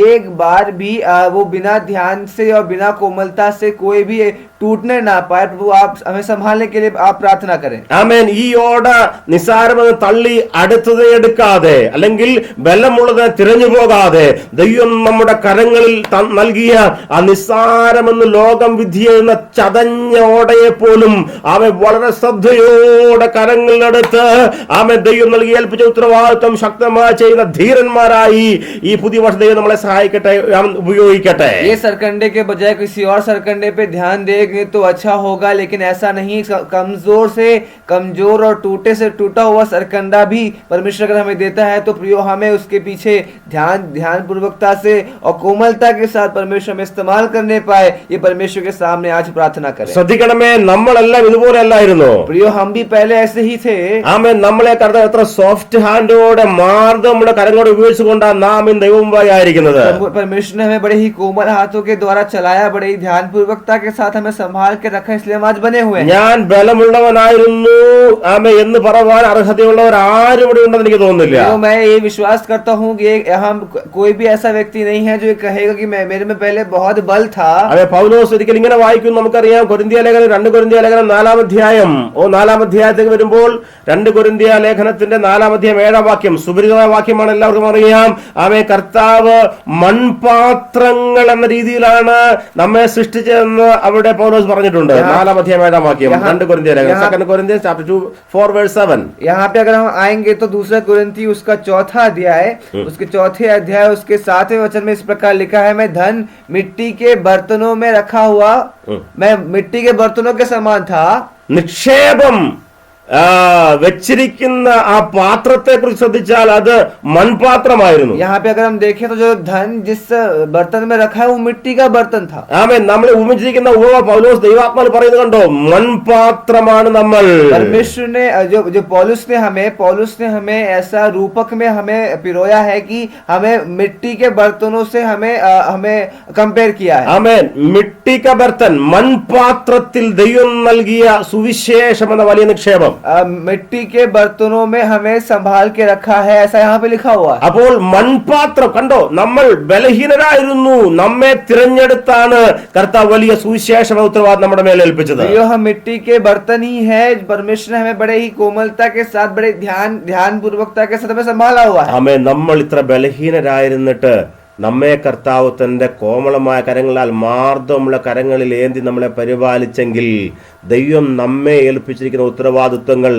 एक बार भी वो बिना ध्यान से और बिना कोमलता से कोई भी टूटने ना पाए. प्रभु आप हमें संभालने के लिए आप प्रार्थना करें. ആമേൻ ഈ ഓട നിസ്സാരമെന്ന് തള്ളി അടുത്തത് എടുക്കാതെ അല്ലെങ്കിൽ ബലമുള്ളതിനെ തിരഞ്ഞു പോകാതെ ദൈവം നമ്മുടെ കരങ്ങളിൽ നൽകിയ ആ നിസ്സാരമെന്ന് ലോകം വിധിയെന്ന ചതഞ്ഞ ഓടയെ പോലും ആമേൻ വളരെ ശ്രദ്ധയോടെ കരങ്ങളിലെടുത്ത് ആമേൻ ദൈവം നൽകി ഏൽപ്പിച്ച ഉത്തരവാദിത്വം ശക്തമായി ചെയ്യുന്ന ധീരന്മാരായി ഈ പുതിയ വർഷം ദൈവം നമ്മളെ സഹായിക്കട്ടെ, ഉപയോഗിക്കട്ടെ. ये सरकंडे के बजाय किसी और सरकंडे पे ध्यान देंगे तो अच्छा होगा, लेकिन ऐसा नहीं. कमजोर और टूटे से टूटा हुआ सरकंडा भी परमेश्वर अगर हमें देता है तो प्रियो हमें उसके पीछे ध्यान पूर्वकता से और कोमलता के साथ परमेश्वर में इस्तेमाल करने पाए. ये परमेश्वर के सामने आज प्रार्थना करें. ശ്രദ്ധിക്കണമേ, നമ്മളെല്ലാം ഇതുപോലെ അല്ലായിരുന്നു. प्रियो हम भी पहले ऐसे ही थे. ആമേൻ നമ്മളെ കർത്താവ് എത്ര സോഫ്റ്റ് ഹാൻഡോടെ മാർദ്ദമുള്ള കരങ്ങളോട് ഉപയോഗിച്ചുകൊണ്ടാണ് നാം ഇന്ന് ദൈവമുമ്പായി ആയിരിക്കുന്നത്. परमेश्वर ने हमें बड़े ही कोमल हाथों के द्वारा चलाया, बड़े ही ध्यान पूर्वकता के साथ हमें संभाल के रखा, इसलिए हम आज बने हुए हैं. ഞാൻ ബലമുള്ളവനായിരുന്നു ആമേ എന്ന് പറയാൻ അർഹത സാധ്യതയുള്ളവർ ആരും ഇവിടെ ഉണ്ടെന്ന് എനിക്ക് തോന്നുന്നില്ല. तो मैं ये विश्वास करता हूँ कि यहाँ कोई भी ऐसा व्यक्ति नहीं है जो ये कहेगा कि मैं मेरे में पहले बहुत बल था. അതെ, പൗലോസ് ഒരിക്കൽ ഇങ്ങനെ വായിക്കും. നമുക്കറിയാം, കൊരിന്ത്യ ലേഖനം 2 കൊരിന്ത്യ ലേഖനം 4-ാം അധ്യായം. 4-ാം അധ്യായത്തേക്ക് വരുമ്പോൾ 2 കൊരിന്ത്യ ലേഖനത്തിന്റെ 4-ാം അധ്യായം 7-ാം വാക്യം സുപരിചിതമായ വാക്യമാണ്, എല്ലാവർക്കും അറിയാം. ആമേ, കർത്താവ് മൺപാത്രങ്ങൾ എന്ന രീതിയിലാണ് നമ്മെ സൃഷ്ടിച്ചതെന്ന് അവിടെ പൗലോസ് പറഞ്ഞിട്ടുണ്ട്. 4-ാം അധ്യായം 7-ാം വാക്യം 2 കൊരിന്ത്യ ലേഖനം, 2 Corinthians chapter 2:4-7. यहाँ पे अगर हम आएंगे तो 2 कुरिन्थी उसका 4था अध्याय, उसके 4थे अध्याय उसके 7वें वचन में इस प्रकार लिखा है, मैं धन मिट्टी के बर्तनों में रखा हुआ, मैं मिट्टी के बर्तनों के समान था. നിക്ഷേപം വെച്ചിരിക്കുന്ന ആ പാത്രത്തെ കുറിച്ച് ശ്രദ്ധിച്ചാൽ അത് മൺപാത്രമായിരുന്നു. यहाँ पे अगर हम देखें तो जो धन जिस बर्तन में रखा है वो मिट्टी का बर्तन था. ആമേൻ. നമ്മളെ ഉപമിച്ചിരിക്കുന്ന ഉപമ പൗലോസ് ദൈവാത്മാവിൽ പറയുന്നത് കണ്ടോ, മൺപാത്രമാണ് നമ്മൾ. परमेश्वर ने जो पौलुस ने हमें ऐसा रूपक में हमें पिरोया है कि हमें मिट्टी के बर्तनों से हमें कंपेयर किया है. ആമേൻ. മിട്ടി ക ബർത്തൻ, മൺപാത്രത്തിൽ ദൈവം നൽകിയ സുവിശേഷം എന്ന വലിയ നിക്ഷേപം. मिट्टी के बर्तनों में हमें संभाल के रखा है, ऐसा यहाँ पे लिखा हुआ है. അപ്പോൾ മൺപാത്രം കണ്ടോ, നമ്മൾ ബലഹീനരായിരുന്നു, നമ്മെ തിരഞ്ഞെടുത്താണ് കർത്താവ് വലിയ സുവിശേഷ ഉത്തരവാദിത്വം നമ്മുടെ മേൽ ഏൽപ്പിച്ചത്. हम मिट्टी के बर्तन ही है, परमेश्वर ने हमें बड़े ही कोमलता के साथ, बड़े ध्यान पूर्वकता के साथ हमें संभाला हुआ है. ആമേൻ. നമ്മൾ ഇത്ര ബലഹീനരായിരുന്നിട്ട് നമ്മെ കർത്താവ് തന്റെ കോമളമായ കരങ്ങളാൽ, മാർദ്ദവമുള്ള കരങ്ങളിൽ ഏന്തി നമ്മളെ പരിപാലിച്ചെങ്കിൽ ദൈവം നമ്മെ ഏൽപ്പിച്ചിരിക്കുന്ന ഉത്തരവാദിത്വങ്ങൾ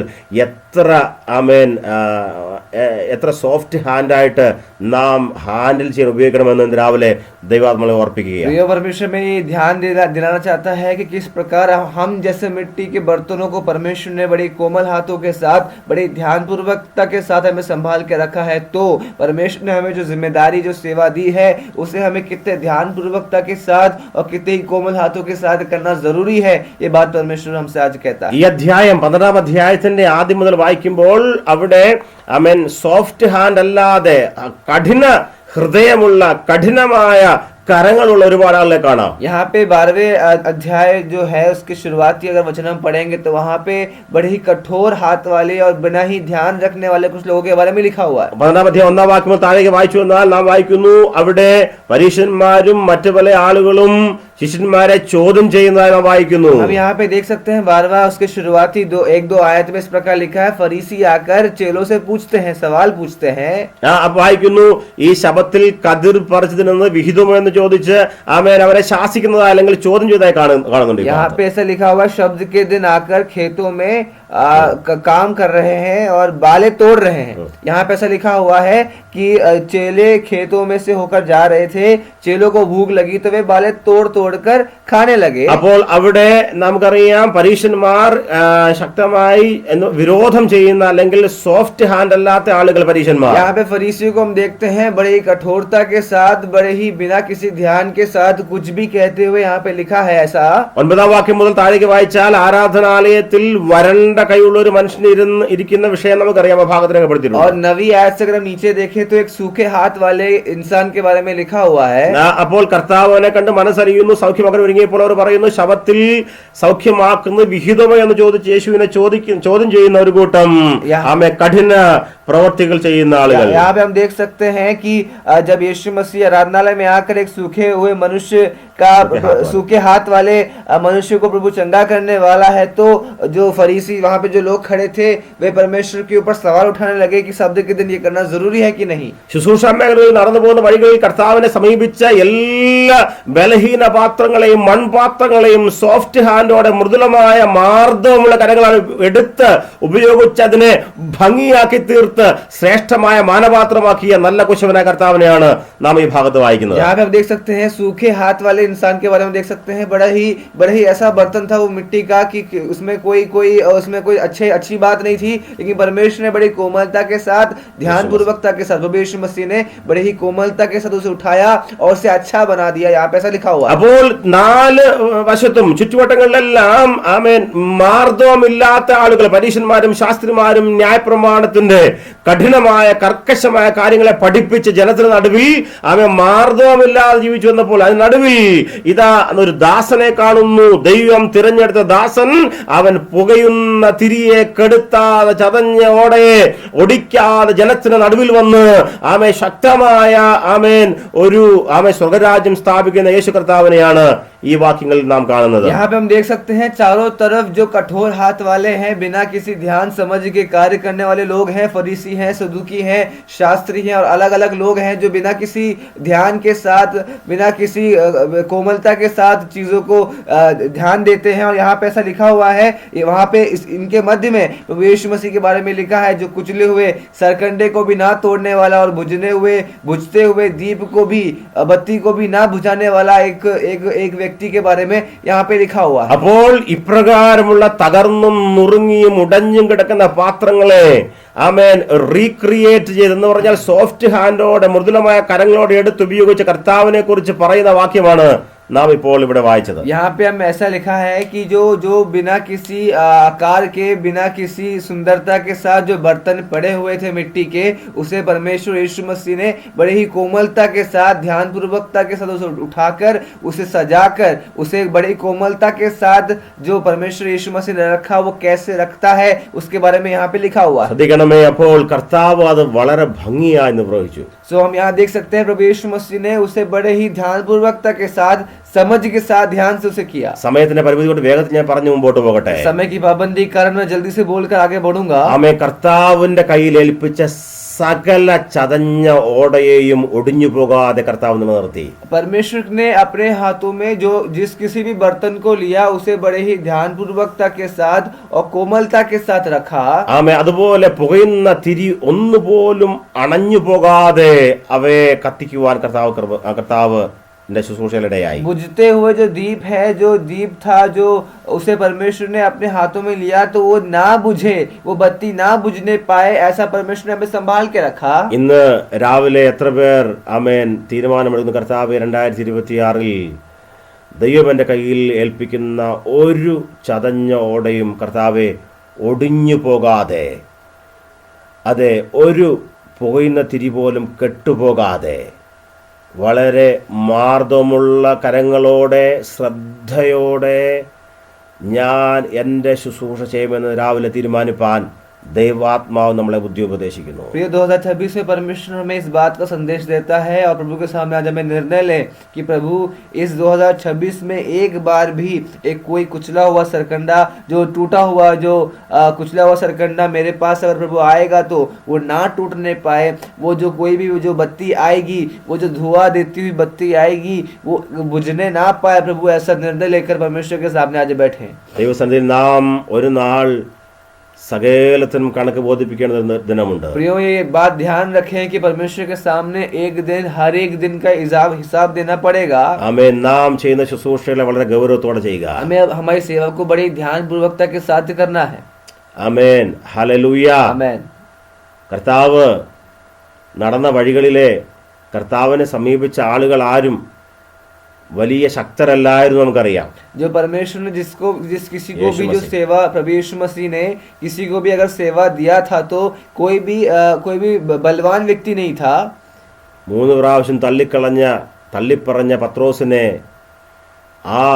എത്ര സോഫ്റ്റ് ഹാൻഡായിട്ട് നാം ഹാൻഡിൽ ചെയ്യാൻ ഉപയോഗിക്കണമെന്ന് രാവിലെ ദൈവാത്മാവിനെ ഓർപ്പിക്കുകയാണ്. परमेश्वर में ये ध्यान दिलाना चाहता है कि किस प्रकार हम जैसे मिट्टी के बर्तनों को परमेश्वर ने बड़ी कोमल हाथों के साथ, बड़ी ध्यान पूर्वकता के साथ हमें संभाल के रखा है, तो परमेश्वर ने हमें जो जिम्मेदारी, जो सेवा दी है, उसे हमें कितने ध्यान पूर्वकता के साथ और कितने ही कोमल हाथों के साथ करना जरूरी है. ये बात परमेश्वर हमसे आज कहता है. ഈ അധ്യായം 12-ാം അധ്യായത്തിന്റെ ആദ്യം മുതൽ വായിക്കുമ്പോൾ അവിടെ ആമേൻ, സോഫ്റ്റ് ഹാൻഡ് അല്ലാതെ കഠിന ഹൃദയമുള്ള, കഠിനമായ കരങ്ങളുള്ള ഒരുപാട് ആളുകളെ കാണാം. यहाँ पे 12वें अध्याय जो है उसकी शुरुआती अगर वचन हम पढ़ेंगे तो वहाँ पे बड़े ही कठोर हाथ वाले और बिना ही ध्यान रखने वाले कुछ लोगों के बारे में लिखा हुआ है. 12-ാം അധ്യായം 1-ാം വാക്യം താഴേക്ക് വായിച്ചു വന്നാൽ നാം വായിക്കുന്നു, അവിടെ പരീശന്മാരും മറ്റു പല ആളുകളും ശിഷ്യന്മാരെ ചോദ്യം ചെയ്യുന്നതായി നാം വായിക്കുന്നു. अब यहाँ पे देख सकते हैं 12वां उसके शुरुआती 1-2 आयत में इस प्रकार लिखा है, फरीसी आकर चेलों से पूछते हैं, सवाल पूछते हैं. വായിക്കുന്നു, ഈ ശബത്തിൽ കതിർ പറിച്ചതിൽ നിന്ന് വിഹിതമെന്ന് ചോദിച്ച് ആമേൻ അവരെ ശാസിക്കുന്നതായി അല്ലെങ്കിൽ ചോദ്യം ചെയ്തതായി കാണുന്നുണ്ട്. यहाँ पे ऐसा लिखा हुआ, शब्द के दिन आकर खेतों में काम कर रहे हैं और बाले तोड़ रहे हैं. यहाँ पे ऐसा लिखा हुआ है कि चेले खेतों में से होकर जा रहे थे, चेलों को भूख लगी तो वे बाले तोड़कर खाने लगे. അപ്പോൾ അവിടെ നമുക്കറിയാം, പരീശന്മാർ ശക്തമായി വിരോധം ചെയ്യുന്ന അല്ലെങ്കിൽ സോഫ്റ്റ് ഹാൻഡ് അല്ലാത്ത ആളുകൾ പരീശന്മാർ. यहाँ पे फरीसियों को हम देखते हैं बड़े ही कठोरता के साथ, बड़े ही बिना किसी ध्यान के साथ कुछ भी कहते हुए यहाँ पे लिखा है ऐसा. 9-ാം വാക്യം മുതൽ താഴേക്ക് വായിച്ചാൽ ആരാധനാലയത്തിൽ വരണ്ട കൈയുള്ള ഒരു മനുഷ്യൻ ഇരിക്കുന്ന വിഷയം നമുക്കറിയാം, ഭാഗത്ത് രേഖപ്പെടുത്തിയിട്ടുണ്ട്. और 9वीं आयत से अगर हम नीचे देखें तो एक सूखे हाथ वाले इंसान के बारे में लिखा हुआ है. അപ്പോൾ കർത്താവ് അവനെ കണ്ട് മനസ്സറിയുന്നു, സൗഖ്യമാക്കാൻ ഒരുങ്ങിയപ്പോൾ അവർ പറയുന്നു, ശബത്തിൽ സൗഖ്യമാക്കുന്ന വിഹിതമോ എന്ന് ചോദിച്ച് യേശുവിനെ ചോദ്യം ചെയ്യുന്ന ഒരു കൂട്ടം ആമേ കഠിന പ്രവർത്തികൾ ചെയ്യുന്ന ആളുകൾ. यहाँ पे हम देख सकते हैं कि जब यीशु मसीह आराधनालय में आकर एक सूखे हुए मनुष्य का, सूखे हाथ वाले मनुष्य को प्रभु चंगा करने वाला है, तो जो फरीसी वहां पे जो लोग खड़े थे वे परमेश्वर के ऊपर सवाल उठाने लगे कि शब्द के दिन ये करना जरूरी है कि नहीं. ശുശ്രൂഷ മേഖലയിൽ നടന്നു പോകുന്ന വഴികളിൽ കർത്താവിനെ സമീപിച്ച എല്ലാ ബലഹീന പാത്രങ്ങളെയും മൺപാത്രങ്ങളെയും സോഫ്റ്റ് ഹാൻഡോടെ, മൃദുലമായ മാർദ്ദവമുള്ള കരങ്ങളാണ് എടുത്ത് ഉപയോഗിച്ച് അതിനെ ഭംഗിയാക്കി തീർത്ത് ശ്രേഷ്ഠമായ മാനപാത്രമാക്കിയ നല്ല കുശവനായ കർത്താവിനെയാണ് നാം ഈ ഭാഗത്ത് വായിക്കുന്നത്. यहाँ पे हम देख सकते हैं सूखे हाथ वाले इंसान के बारे में देख सकते हैं, बड़ा ही ऐसा बर्तन था वो मिट्टी का कि उसमें कोई अच्छी बात नहीं थी, लेकिन परमेश्वर ने बड़ी कोमलता के साथ, ध्यान पूर्वकता के साथ, यीशु मसीह ने बड़े ही कोमलता के साथ उसे उठाया और उसे अच्छा बना दिया. यहाँ पे ऐसा लिखा हुआ. അപ്പോൾ 4 വശത്തും ചുറ്റുവട്ടങ്ങളിലെല്ലാം ആമേൻ മാർദ്ദവമില്ലാത്ത ആളുകൾ, പരീശന്മാരും ശാസ്ത്രിമാരും ന്യായപ്രമാണത്തിന്റെ കഠിനമായ കർക്കശമായ കാര്യങ്ങളെ പഠിപ്പിച്ച് ജനത്തിന് നടുവിൽ ആമേൻ മാർദ്ദവമില്ലാതെ ജീവിച്ചു വന്നപ്പോൾ അതിന് നടുവിൽ ഇതാ ഒരു ദാസനെ കാണുന്നു. ദൈവം തിരഞ്ഞെടുത്ത ദാസൻ, അവൻ പുകയുന്ന തിരിയെ കെടുത്താതെ ചതഞ്ഞ ഓടയെ ഒടിക്കാതെ ജലത്തിന് നടുവിൽ വന്ന് ആമേ ശക്തമായ ആമേൻ ഒരു ആമേ സ്വർഗരാജ്യം സ്ഥാപിക്കുന്ന യേശു കർത്താവിനെയാണ് ഈ വാക്യങ്ങളിൽ നാം കാണുന്നത്. यहाँ पे हम देख सकते हैं चारों तरफ जो कठोर हाथ वाले हैं, बिना किसी ध्यान समझ के कार्य करने वाले लोग हैं, फरीसी हैं, सदुकी हैं, शास्त्री हैं और अलग अलग लोग हैं जो बिना किसी ध्यान के साथ, बिना किसी कोमलता के साथ चीजों को ध्यान देते हैं। और यहाँ पे ऐसा लिखा हुआ है, वहाँ पे इनके मध्य में प्रभु यीशु मसीह के बारे में लिखा है, जो कुचले हुए सरकंडे को भी ना तोड़ने वाला और बुझते हुए दीप को भी, बत्ती को भी ना बुझाने वाला एक व्यक्ति के बारे में यहाँ पे लिखा हुआ है। അപ്പോൾ ഇപ്രകാരമുള്ള തകർന്നും നുറുങ്ങിയും ഉടഞ്ഞും കിടക്കുന്ന പാത്രങ്ങളെ ആമേൻ റീക്രിയേറ്റ് ചെയ്തെന്ന് പറഞ്ഞാൽ സോഫ്റ്റ് ഹാൻഡോടെ, മൃദുലമായ കരങ്ങളോടെ എടുത്തുപയോഗിച്ച കർത്താവിനെ കുറിച്ച് പറയുന്ന വാക്യമാണ് നാം ഇപ്പോൾ ഇവിടെ വായിച്ചത്. यहाँ पे हम ऐसा लिखा है कि जो बिना किसी आकार के, बिना किसी सुंदरता के साथ जो बर्तन पड़े हुए थे मिट्टी के, उसे परमेश्वर यीशु मसीह ने बड़े ही कोमलता के साथ, ध्यान पूर्वकता के साथ उसे उठाकर, उसे सजाकर, उसे बड़ी कोमलता के साथ जो परमेश्वर यीशु मसीह ने रखा, वो कैसे रखता है उसके बारे में यहाँ पे लिखा हुआ है। ശ്രദ്ധിക്കണമേ, അപ്പോൾ കർത്താവ് അത് വളരെ ഭംഗിയായി നിർവഹിച്ചു. सो हम यहाँ देख सकते हैं प्रभु यीशु मसीह ने उसे बड़े ही ध्यान पूर्वकता के साथ, समझ के साथ, ध्यान से उसे किया। സമയത്തിന്റെ പരിമിതി കൊണ്ട് വേഗത്തിൽ ഞാൻ പറഞ്ഞു മുമ്പോട്ട് പോകട്ടെ. समय की पाबंदी के कारण मैं जल्दी से बोलकर आगे बढ़ूंगा। ആമേ കർത്താവിന്റെ കയ്യിൽ ഏൽപ്പിച്ച സകല ചതഞ്ഞ ഓടയെയും ഒടിഞ്ഞു പോകാതെ കർത്താവ് നിലനിർത്തി. परमेश्वर ने अपने हाथों में जिस किसी भी बर्तन को लिया, उसे बड़े ही ध्यान पूर्वकता के साथ और कोमलता के साथ रखा। ആമേ അതുപോലെ പുകയുന്ന തിരി ഒന്നുപോലും അണഞ്ഞു പോകാതെ അവയെ കത്തിക്കുവാൻ കർത്താവ് ശുശ്രൂഷയിലിടയായി. बुझते हुए जो दीप है, जो दीप था, जो उसे परमेश्वर ने अपने हाथों में लिया, तो वो ना बुझे, वो बत्ती ना बुझने पाए, ऐसा परमेश्वर ने हमें संभाल के रखा। ഇന്ന് രാവിലെ എത്ര പേർ ആമേൻ തീരുമാനമെടുക്കുന്ന കർത്താവ് 2026 ദൈവം എൻ്റെ കയ്യിൽ ഏൽപ്പിക്കുന്ന ഒരു ചതഞ്ഞ ഓടയും കർത്താവെ ഒടിഞ്ഞു പോകാതെ, അതെ ഒരു പുകയുന്ന തിരി പോലും കെട്ടുപോകാതെ, വളരെ മാർദ്ദമുള്ള കരങ്ങളോടെ ശ്രദ്ധയോടെ ഞാൻ എൻ്റെ ശുശ്രൂഷ ചെയ്യുമെന്ന് രാവിലെ തീരുമാനിപ്പാൻ दैवात्माव നമ്മളെ बुद्धि उपदेशिക്കുന്നു. प्रिय 2026 में परमेश्वर हमें इस बात का संदेश देता है और प्रभु के सामने आज हमें निर्णय ले कि प्रभु इस 2026 में एक बार भी एक कोई कुचला हुआ सरकंडा, जो टूटा हुआ, जो कुचला हुआ सरकंडा मेरे पास अगर प्रभु आएगा तो वो ना टूटने पाए। वो जो कोई भी जो बत्ती आएगी, वो जो धुआं देती हुई बत्ती आएगी, वो बुझने ना पाए। प्रभु ऐसा निर्णय लेकर परमेश्वर के सामने आज बैठे। ദൈവസന്നിധിയിൽ നാം ഒരു നാൾ സകലത്തിനും കണക്ക് ബോധിപ്പിക്കേണ്ട ദിനമുണ്ട്. प्रियो, ये बात ध्यान रखें कि परमेश्वर के सामने एक दिन, हर एक दिन का हिसाब देना पड़ेगा। ആമേൻ. നാം ചെയ്യുന്ന ശുശ്രൂഷകളെ വളരെ ഗൗരവത്തോടെ ചെയ്യുക. हमें हमारी सेवा को बड़ी ध्यान पूर्वकता के साथ करना है। ആമേൻ. ഹല്ലേലൂയ. आमेन। കർത്താവ് നടന്ന വഴികളിലെ കർത്താവിനെ സമീപിച്ച ആളുകൾ ആരും വലിയ ശക്തരല്ലായിരുന്നു നമുക്കറിയാം. जो परमेश्वर ने जिस किसी को भी जो सेवा, प्रभु यीशु मसीह ने किसी को भी अगर सेवा दिया था, तो कोई भी बलवान व्यक्ति नहीं था। 3 പ്രാവശ്യം തള്ളിപ്പറഞ്ഞ പത്രോസിനെ ആ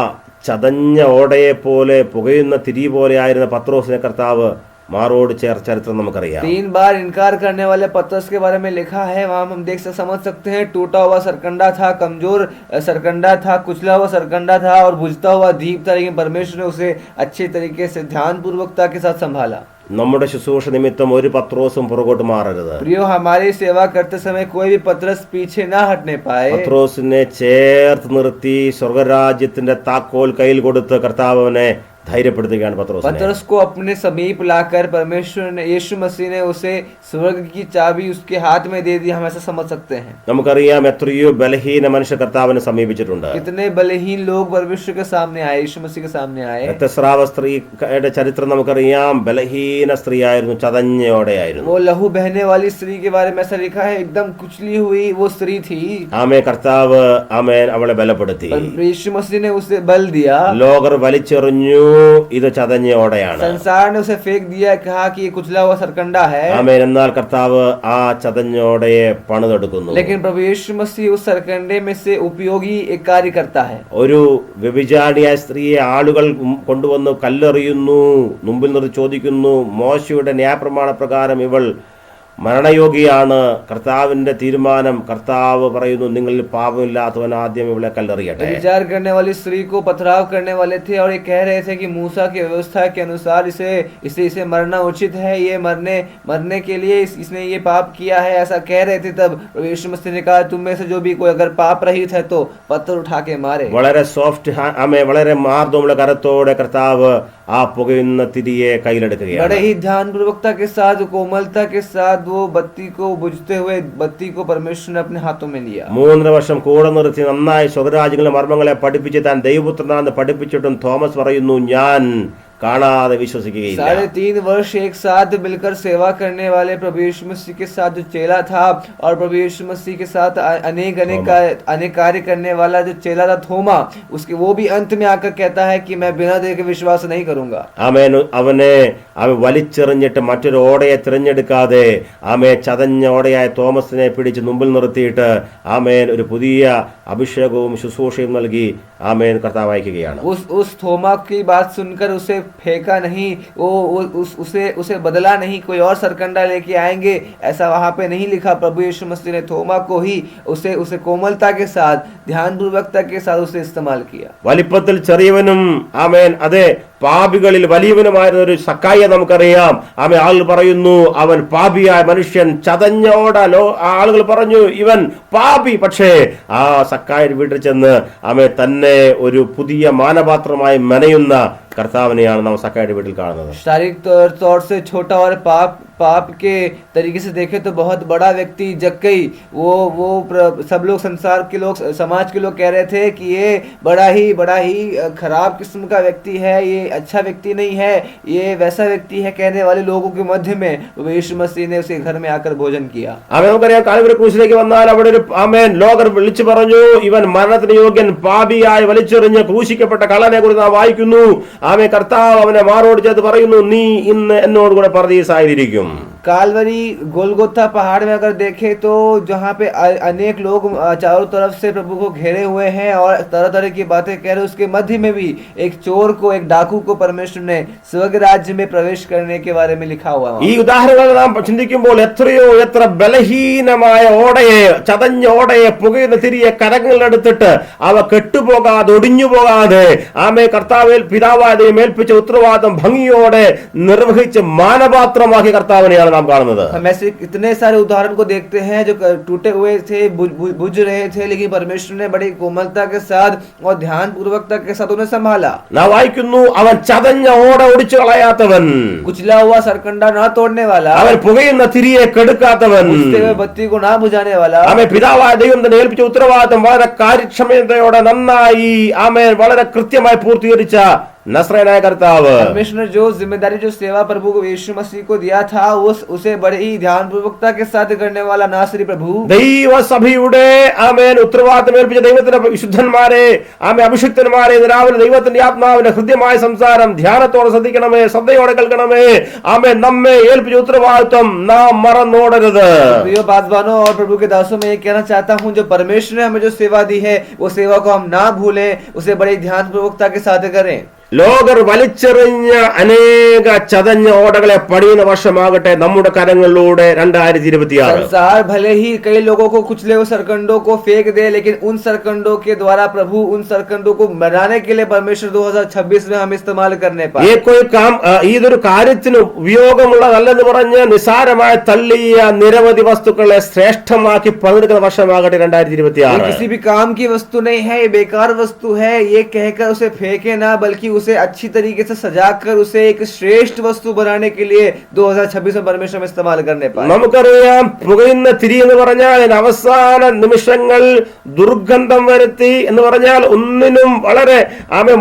ചതഞ്ഞ ഓടയെ പോലെ, പുകയുന്ന തിരി പോലെ ആയിരുന്ന പത്രോസിനെ കർത്താവ് मारोड़ चरित्र നമുക്കറിയാം. 3 बार इनकार करने वाले पतरस के बारे में लिखा है। वहां हम समझ सकते हैं, टूटा हुआ सरकंडा था, कमजोर सरकंडा था, कुचला हुआ सरकंडा था और बुझता हुआ दीप था, लेकिन परमेश्वर ने उसे अच्छे तरीके से ध्यान पूर्वकता के साथ संभाला। നമ്മുടെ ശുശ്രൂഷ നിമിത്തം ഒരു പത്രോസും പുറകോട്ട് മാറരുത്. प्रियो, हमारी सेवा करते समय कोई भी पतरस पीछे ना हटने पाए। പത്രോസിനെ ചേർത്ത് നിർത്തി സ്വർഗരാജ്യത്തിന്റെ താക്കോൽ കയ്യിൽ കൊടുത്ത് കർത്താവിനെ धैर्यപ്പെടുത്തുകയാണ് पतरस को अपने समीप लाकर परमेश्वर ने, यीशु मसीह ने उसे स्वर्ग की चाबी उसके हाथ में दे दी। हम ऐसा समझ सकते हैं। നമുക്കറിയാം എത്രയോ ബലഹീന മനുഷ്യ കർത്താവിനെ സമീപിച്ചിട്ടുണ്ട്. कितने बलहीन लोग परमेश्वर के सामने आए, यीशु मसीह के सामने आए। രക്തസ്രാവ സ്ത്രീയുടെ ചരിത്രം നമുക്കറിയാം. ബലഹീന സ്ത്രീയായിരുന്നു, ചതഞ്ഞോടെയായിരുന്നു. वो लहू बहने वाली स्त्री के बारे में ऐसा लिखा है, एकदम कुचली हुई वो स्त्री थी। ആമേ. കർത്താവ് ആമേൻ അവളെ ബലപ്പെടുത്തി. यीशु मसीह ने उसे बल दिया। ലോകർ വലിച്ചെറിഞ്ഞു, പറഞ്ഞു ഇത് ചതഞ്ഞ ഓടയാണ്. संसार ने उसे फेंक दिया, कहा कि ये कुचला हुआ सरकंडा है. ആമേൻ. എന്നാൽ കർത്താവ് ആ ചതഞ്ഞ ഓടയെ പണിതെടുക്കുന്നു. लेकिन प्रभु यीशु मसीह उस सरकंडे में से उपयोगी एक कार्य करता है. ഒരു വ്യഭിചാരിയായ സ്ത്രീയെ ആളുകൾ കൊണ്ടുവന്ന് കല്ലെറിയുന്നു, മുമ്പിൽ നിർത്തി ചോദിക്കുന്നു, മോശയുടെ ന്യായപ്രമാണ പ്രകാരം ഇവൾ മരണയോഗിയാണ്. കർത്താവിന്റെ തീരുമാനം, കർത്താവ് പറയുന്നു നിങ്ങളിൽ പാപമില്ലാത്തവൻ ആദ്യം ഇവളെ കല്ലെറിയട്ടെ. विचार करने वाली स्त्री को पथराव करने वाले थे और ये कह रहे थे कि मूसा की व्यवस्था के अनुसार इसे मरना उचित है, ये मरने के लिए इसने ये पाप किया है, ऐसा कह रहे थे. तब यीशु मसीह ने कहा तुम में से जो भी कोई अगर पाप रहित है तो पत्थर उठा के मारे. വളരെ സോഫ്റ്റ് വളരെ മാർദ്ദമുള്ള കരത്തോടെ കർത്താവ് ആ പുകയുന്ന തിരിയെ കയ്യിലെടുക്കുകയാണ്. बड़े ही ध्यानपूर्वकता के साथ, कोमलता के साथ वो बत्ती को बुझते हुए बत्ती को परमेश्वर ने अपने हाथों में लिया. 3 വർഷം കൂടെ നിർത്തി നന്നായി സ്വർഗ്ഗരാജ്യങ്ങളുടെ മർമ്മങ്ങളെ പഠിപ്പിച്ച് താൻ ദൈവപുത്രനാണെന്ന് പഠിപ്പിച്ചിട്ടും തോമസ് പറയുന്നു ഞാൻ കാണാതെ വിശ്വസിക്കുകയില്ല. 3.5 वर्ष एक साथ मिलकर सेवा करने वाले प्रभु यीशु मसीह के साथ जो चेला था और प्रभु यीशु मसीह के साथ अनेक कार्य करने वाला जो चेला था थोमा, उसके वो भी अंत में आकर कहता है कि मैं बिना देखे विश्वास नहीं करूंगा. ആമേൻ. അവൻ വലിച്ചെറിഞ്ഞിട്ട് മറ്റൊരു ഓടയെ തിരഞ്ഞെടുക്കാതെ ചതഞ്ഞ ഓടയായ തോമസിനെ പിടിച്ച് മുമ്പിൽ നിർത്തിയിട്ട് ആമേൻ ഒരു പുതിയ അഭിഷേകവും ശുശ്രൂഷയും നൽകി ആമേൻ കർത്താവ് അയക്കുകയാണ്. उस थोमा की बात सुनकर उसे फेंका नहीं, वो उसे बदला नहीं, कोई और सरकंडा लेके आएंगे ऐसा वहां पे नहीं लिखा. प्रभु यीशु मसीह ने थोमा को ही उसे कोमलता के साथ, ध्यानपूर्वकता के साथ उसे इस्तेमाल किया. വലിപ്പത്തിൽ ചെറിയവനും ആമേൻ അതെ പാപികളിൽ വലിയവനുമായിരുന്ന ഒരു സക്കായിയെ നമുക്കറിയാം. ആളുകൾ പറയുന്നു അവൻ പാപിയായ മനുഷ്യൻ, ചതഞ്ഞ ഓട. ആളുകൾ പറഞ്ഞു ഇവൻ പാപി. പക്ഷേ ആ സക്കായിയുടെ വീട്ടിൽ ചെന്ന് തന്നെ ഒരു പുതിയ മാനപാത്രമായി മെനയുന്ന കർത്താവിനെയാണ് നാം സക്കായിയുടെ വീട്ടിൽ കാണുന്നത്. शारीरिक तौर से छोटा और पाप के तरीके से देखे तो बहुत बड़ा व्यक्ति जक्कई, वो सब लोग संसार के लोग, समाज के लोग कह रहे थे कि ये बड़ा ही खराब किस्म का व्यक्ति है, ये अच्छा व्यक्ति नहीं है, ये वैसा व्यक्ति है. कहने वाले लोगों के मध्य में यीशु मसीह ने उसे घर में आकर भोजन किया. നമുക്കറിയാം കാൽവരി ക്രൂശിലേക്ക് വന്നാൽ അവിടെ ഒരു ലോകർ വിളിച്ചു പറഞ്ഞു ഇവൻ മരണത്തിന് യോഗ്യൻ, പാപിയായി വലിച്ചെറിഞ്ഞ് ക്രൂശിക്കപ്പെട്ട കള്ളനെ കുറിച്ച് നാം വായിക്കുന്നു. കർത്താവ് അവനെ മാറോട് ചേർത്ത് പറയുന്നു നീ ഇന്ന് എന്നോട് കൂടെ പർദീസായിരിക്കും. कालवरी गोलगोथा पहाड़ में अगर देखे तो जहाँ पे अनेक लोग चारों तरफ से प्रभु को घेरे हुए हैं और तरह तरह की बातें कह रहे, उसके मध्य में भी एक चोर को, एक डाकू को परमेश्वर ने स्वर्ग राज्य में प्रवेश करने के बारे में लिखा हुआ है. ഈ ഉദാഹരണങ്ങൾ നാം ചിന്തിക്കുമ്പോൾ എത്ര ബലഹീനമായ ഓടയെ, ചതഞ്ഞ ഓടയെ, പുകയുന്ന തിരിയെ കരങ്ങളിലെടുത്തിട്ട് അവ കെട്ടുപോകാതെ ഒടിഞ്ഞു പോകാതെ കർത്താവിൽ പിതാവായ ഏൽപ്പിച്ച ഉത്തരവാദിത്തം ഭംഗിയോടെ നിർവഹിച്ച് മാനപാത്രമാക്കി കർത്താവിനെയാണ് नाम കാണുന്നത്. हम ऐसे इतने सारे उदाहरण को देखते हैं जो टूटे हुए थे, बुझ रहे थे, लेकिन परमेश्वर ने बड़ी कोमलता के साथ और ध्यान पूर्वकता के साथ उन्हें संभाला. നാം വായിക്കുന്നു അവൻ ചതഞ്ഞ ഓട ഒടിച്ചു കളയാത്തവൻ, कुचला हुआ सरकंडा ना तोड़ने वाला, അവൻ പുകയുന്ന തിരിയെ കെടുക്കാത്തവൻ, बत्ती को ना बुझाने वाला. പിതാവായ ദൈവം തന്നെ ഏൽപ്പിച്ച ഉത്തരവാദിത്തം വളരെ കാര്യക്ഷമതയോടെ നന്നായി വളരെ കൃത്യമായി പൂർത്തീകരിച്ച नसरेनाय कर्ताव परमेश्वर ने जो जिम्मेदारी, जो सेवा प्रभु को यीशु मसीह को दिया था, उसे बड़े ही ध्यान पूर्वकता के साथ करने वाला नासरी प्रभु ദൈവസഭയുടെ ആമേൻ ഉത്തരവാദിത്തം ഏൽപ്പിച്ച ദൈവത്തിന്റെ വിശുദ്ധന്മാരെ അഭിഷിക്തന്മാരെ രാവിലെ ദൈവത്തിന്റെ ആത്മാവിന്റെ ഹൃദ്യമായ സംസാരം ധ്യാനത്തോടെ ശ്രദ്ധിക്കണമേ, ശ്രദ്ധയോടെ കേൾക്കണമേ. ആമേൻ നമ്മെ ഏൽപ്പിച്ച ഉത്തരവാദിത്തം നാം മറന്നോടരുത്. प्रिय बादवानों और प्रभु के दासों में ये कहना चाहता हूँ, जो परमेश्वर ने हमें जो सेवा दी है वो सेवा को हम ना भूलें, उसे बड़ी ध्यान पूर्वकता के साथ करें. ലോകർ വലിച്ചെറിഞ്ഞ അനേക ചതഞ്ഞ ഓടകളെ പണിയുന്ന വർഷമാകട്ടെ നമ്മുടെ കരങ്ങളിലൂടെ 2026. संसार भले ही कई लोगों को कुचले हुए सरकंडों को फेंक दे, लेकिन उन सरकंडों के द्वारा प्रभु उन सरकंडों को बनाने के लिए परमेश्वर 2026 में हम इस्तेमाल करने पाए. ഇതൊരു കാര്യത്തിന് ഉപയോഗമുള്ളതല്ലെന്ന് പറഞ്ഞ് നിസാരമായി തള്ളിയ നിരവധി വസ്തുക്കളെ ശ്രേഷ്ഠമാക്കി പണിതെടുക്കുന്ന വർഷമാകട്ടെ 2026. किसी भी काम की वस्तु नहीं है, ये बेकार वस्तु है ये कहकर उसे फेंके ना, बल्कि उसे अच्छी तरीके से सजाकर उसे एक श्रेष्ठ वस्तु बनाने के लिए 2026 में परमेश्वर में इस्तेमाल करने पाए. നമുക്കറിയാം പുകയുന്ന തിരി എന്ന് പറഞ്ഞാൽ അവസാന നിമിഷങ്ങൾ ദുർഗന്ധം വരുത്തി എന്ന് പറഞ്ഞാൽ ഒന്നിനും വളരെ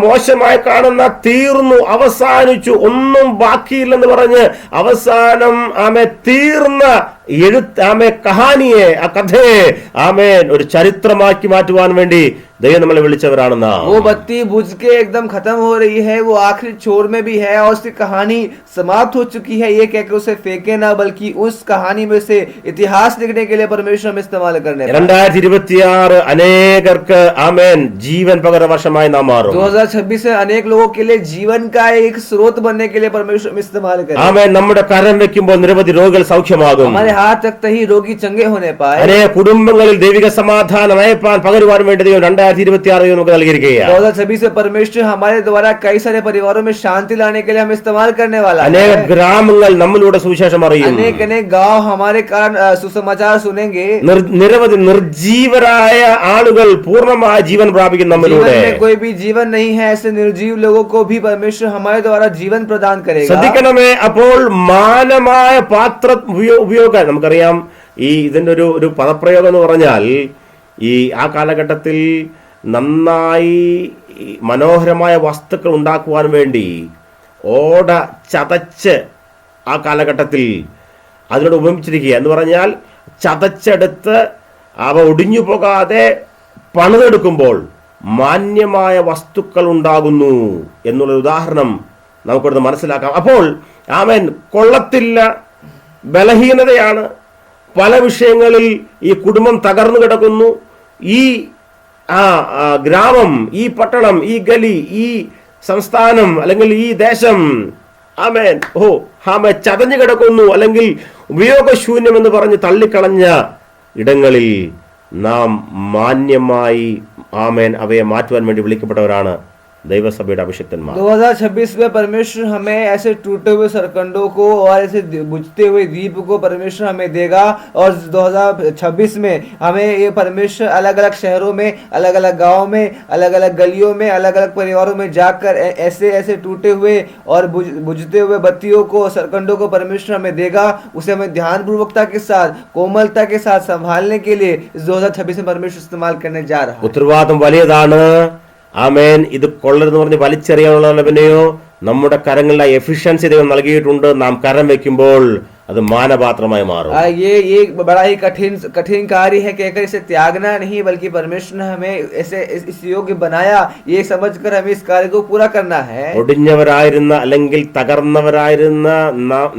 മോശമായി കാണുന്ന, തീർന്നു, അവസാനിച്ചു, ഒന്നും ബാക്കിയില്ലെന്ന് പറഞ്ഞ് അവസാനം തീർന്ന കഹാനിയെ, ആ കഥയെ ഒരു ചരിത്രമാക്കി മാറ്റുവാൻ വേണ്ടി ദൈവം നമ്മളെ വിളിച്ചവരാണെന്ന്. वो बत्ती बुझ के एकदम खत्म हो रही है, वो आखिरी छोर में भी है और उसकी कहानी समाप्त हो चुकी है, ये कहकर उसे फेंके ना, बल्कि उस कहानी में से इतिहास लिखने के लिए परमेश्वर हमें इस्तेमाल करने 2026 അനേകർക്ക് ആമേൻ ജീവൻ പകര വർഷമായി നാം മാറും. 2026 में अनेक लोगों के लिए जीवन का एक स्रोत बनने के लिए परमेश्वर हमें इस्तेमाल करे. ആമേൻ നമ്മുടെ കരം വെക്കുമ്പോൾ നിരവധി രോഗികൾ സൗഖ്യമാകും. हमारे हाथ रखते ही रोगी चंगे होने पाए. അനേക കുടുംബങ്ങളിൽ ദൈവിക സമാധാനം അയപ്പാൻ പകരുവാൻ വേണ്ടി ദൈവം 2026 നമുക്ക് നൽകിയിരിക്കുകയാണ്. 2026 में परमेश्वर हमारे द्वारा कई सारे परिवारों में शांति लाने के लिए हमें इस्तेमाल करने वाला है. അനേക ഗ്രാമങ്ങൾ നമ്മളിലൂടെ സുവിശേഷം അറിയും. अनेक अनेक गांव हमारे कारण सुसमाचार सुनेंगे. നിരവധി നിർജീവരായ ആളുകൾ പൂർണ്ണമായ ജീവൻ പ്രാപിക്കും നമ്മളിലൂടെ. जीवन में कोई भी जीवन नहीं है, ऐसे निर्जीव लोगों को भी परमेश्वर हमारे द्वारा जीवन प्रदान करेगा. ശ്രദ്ധിക്കണമേ. അപ്പോൾ മാനമായ പാത്ര ഉപയോഗം നമുക്കറിയാം. ഈ ഇതിന്റെ ഒരു പദപ്രയോഗം എന്ന് പറഞ്ഞാൽ ഈ ആ കാലഘട്ടത്തിൽ നന്നായി മനോഹരമായ വസ്തുക്കൾ ഉണ്ടാക്കുവാൻ വേണ്ടി ഓട ചതച്ച് ആ കാലഘട്ടത്തിൽ അതിനോട് ഉപമിച്ചിരിക്കുക എന്ന് പറഞ്ഞാൽ ചതച്ചെടുത്ത് അവ ഒടിഞ്ഞു പോകാതെ പണിതെടുക്കുമ്പോൾ മാന്യമായ വസ്തുക്കൾ ഉണ്ടാകുന്നു എന്നുള്ള ഉദാഹരണം നമുക്കിവിടുന്ന് മനസ്സിലാക്കാം. അപ്പോൾ ആമേൻ കൊള്ളത്തില്ല, ബലഹീനതയാണ്, പല വിഷയങ്ങളിൽ ഈ കുടുംബം തകർന്നു കിടക്കുന്നു, ഈ ഗ്രാമം, ഈ പട്ടണം, ഈ ഗലി, ഈ സംസ്ഥാനം അല്ലെങ്കിൽ ഈ ദേശം ആമേൻ ചതഞ്ഞു കിടക്കുന്നു, അല്ലെങ്കിൽ ഉപയോഗശൂന്യം എന്ന് പറഞ്ഞ് തള്ളിക്കളഞ്ഞ ഇടങ്ങളിൽ നാം മാന്യമായി ആമേൻ അവയെ മാറ്റുവാൻ വേണ്ടി വിളിക്കപ്പെട്ടവരാണ് दैवसभയുടെ അഭിഷിക്തന്മാർ. 2026 में परमेश्वर हमें ऐसे टूटे हुए सरकंडों को और ऐसे बुझते हुए दीप को परमेश्वर हमें देगा. और 2026 में हमें ये परमेश्वर अलग अलग शहरों में, अलग अलग गाँव में, अलग अलग गलियों में, अलग अलग परिवारों में जाकर ऐसे ऐसे टूटे हुए और बुझते हुए बत्तियों को, सरकंडों को परमेश्वर हमें देगा. उसे हमें ध्यान पूर्वकता के साथ, कोमलता के साथ संभालने के लिए इस 2026 में परमेश्वर इस्तेमाल करने जा रहा है. ഉത്തരവാദിത്വം വലിയതാണ്. ആമേൻ. ഇത് കൊള്ളരുതെന്ന് പറഞ്ഞ് വലിച്ചെറിയാനുള്ള പിന്നെയോ നമ്മുടെ കരങ്ങളിലെ എഫിഷ്യൻസി ദൈവം നൽകിയിട്ടുണ്ട്. നാം കരം വെക്കുമ്പോൾ അത് മാനപാത്രമായി മാറും. ये बड़ा ही कठिन कार्य है कहकर इसे त्यागना नहीं, बल्कि परमेश्वर ने हमें ऐसे इस योग्य बनाया, ये समझकर हमें इस कार्य को पूरा करना है. ഒടിഞ്ഞവരായിരുന്ന അല്ലെങ്കിൽ തകർന്നവരായിരുന്ന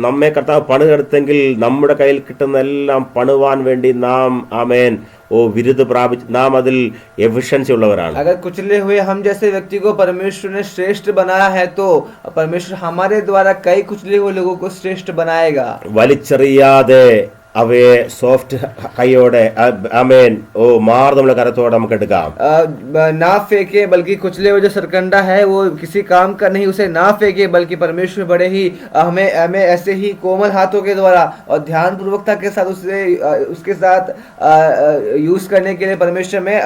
നമ്മെ കർത്താവ് പണിതെടുത്തെങ്കിൽ നമ്മുടെ കയ്യിൽ കിട്ടുന്ന എല്ലാം പണിവാൻ വേണ്ടി നാം ആമേൻ വിരുദ്ധ പ്രാപിച്ച് നാം അതിൽ എഫിഷ്യൻസി ഉള്ളവരാണ്. अगर कुचले हुए हम जैसे व्यक्ति को परमेश्वर ने श्रेष्ठ बनाया है, तो परमेश्वर हमारे द्वारा कई कुचले हुए लोगों को श्रेष्ठ बनाएगा. വലിച്ചെറിയാതെ അവയെ സോഫ്റ്റ് കൈയോടെ ആമേൻ മാർ നമ്മുടെ കരത്തോടെ നമുക്ക് എടുക്കാം. ना फेंके, बल्कि कुचले हुए जो सरकंडा है वो किसी काम का नहीं, उसे ना फेंके, बल्कि परमेश्वर बड़े ही हमें ऐसे ही कोमल हाथों के द्वारा और ध्यान पूर्वकता के साथ उसके साथ यूज करने के लिए परमेश्वर में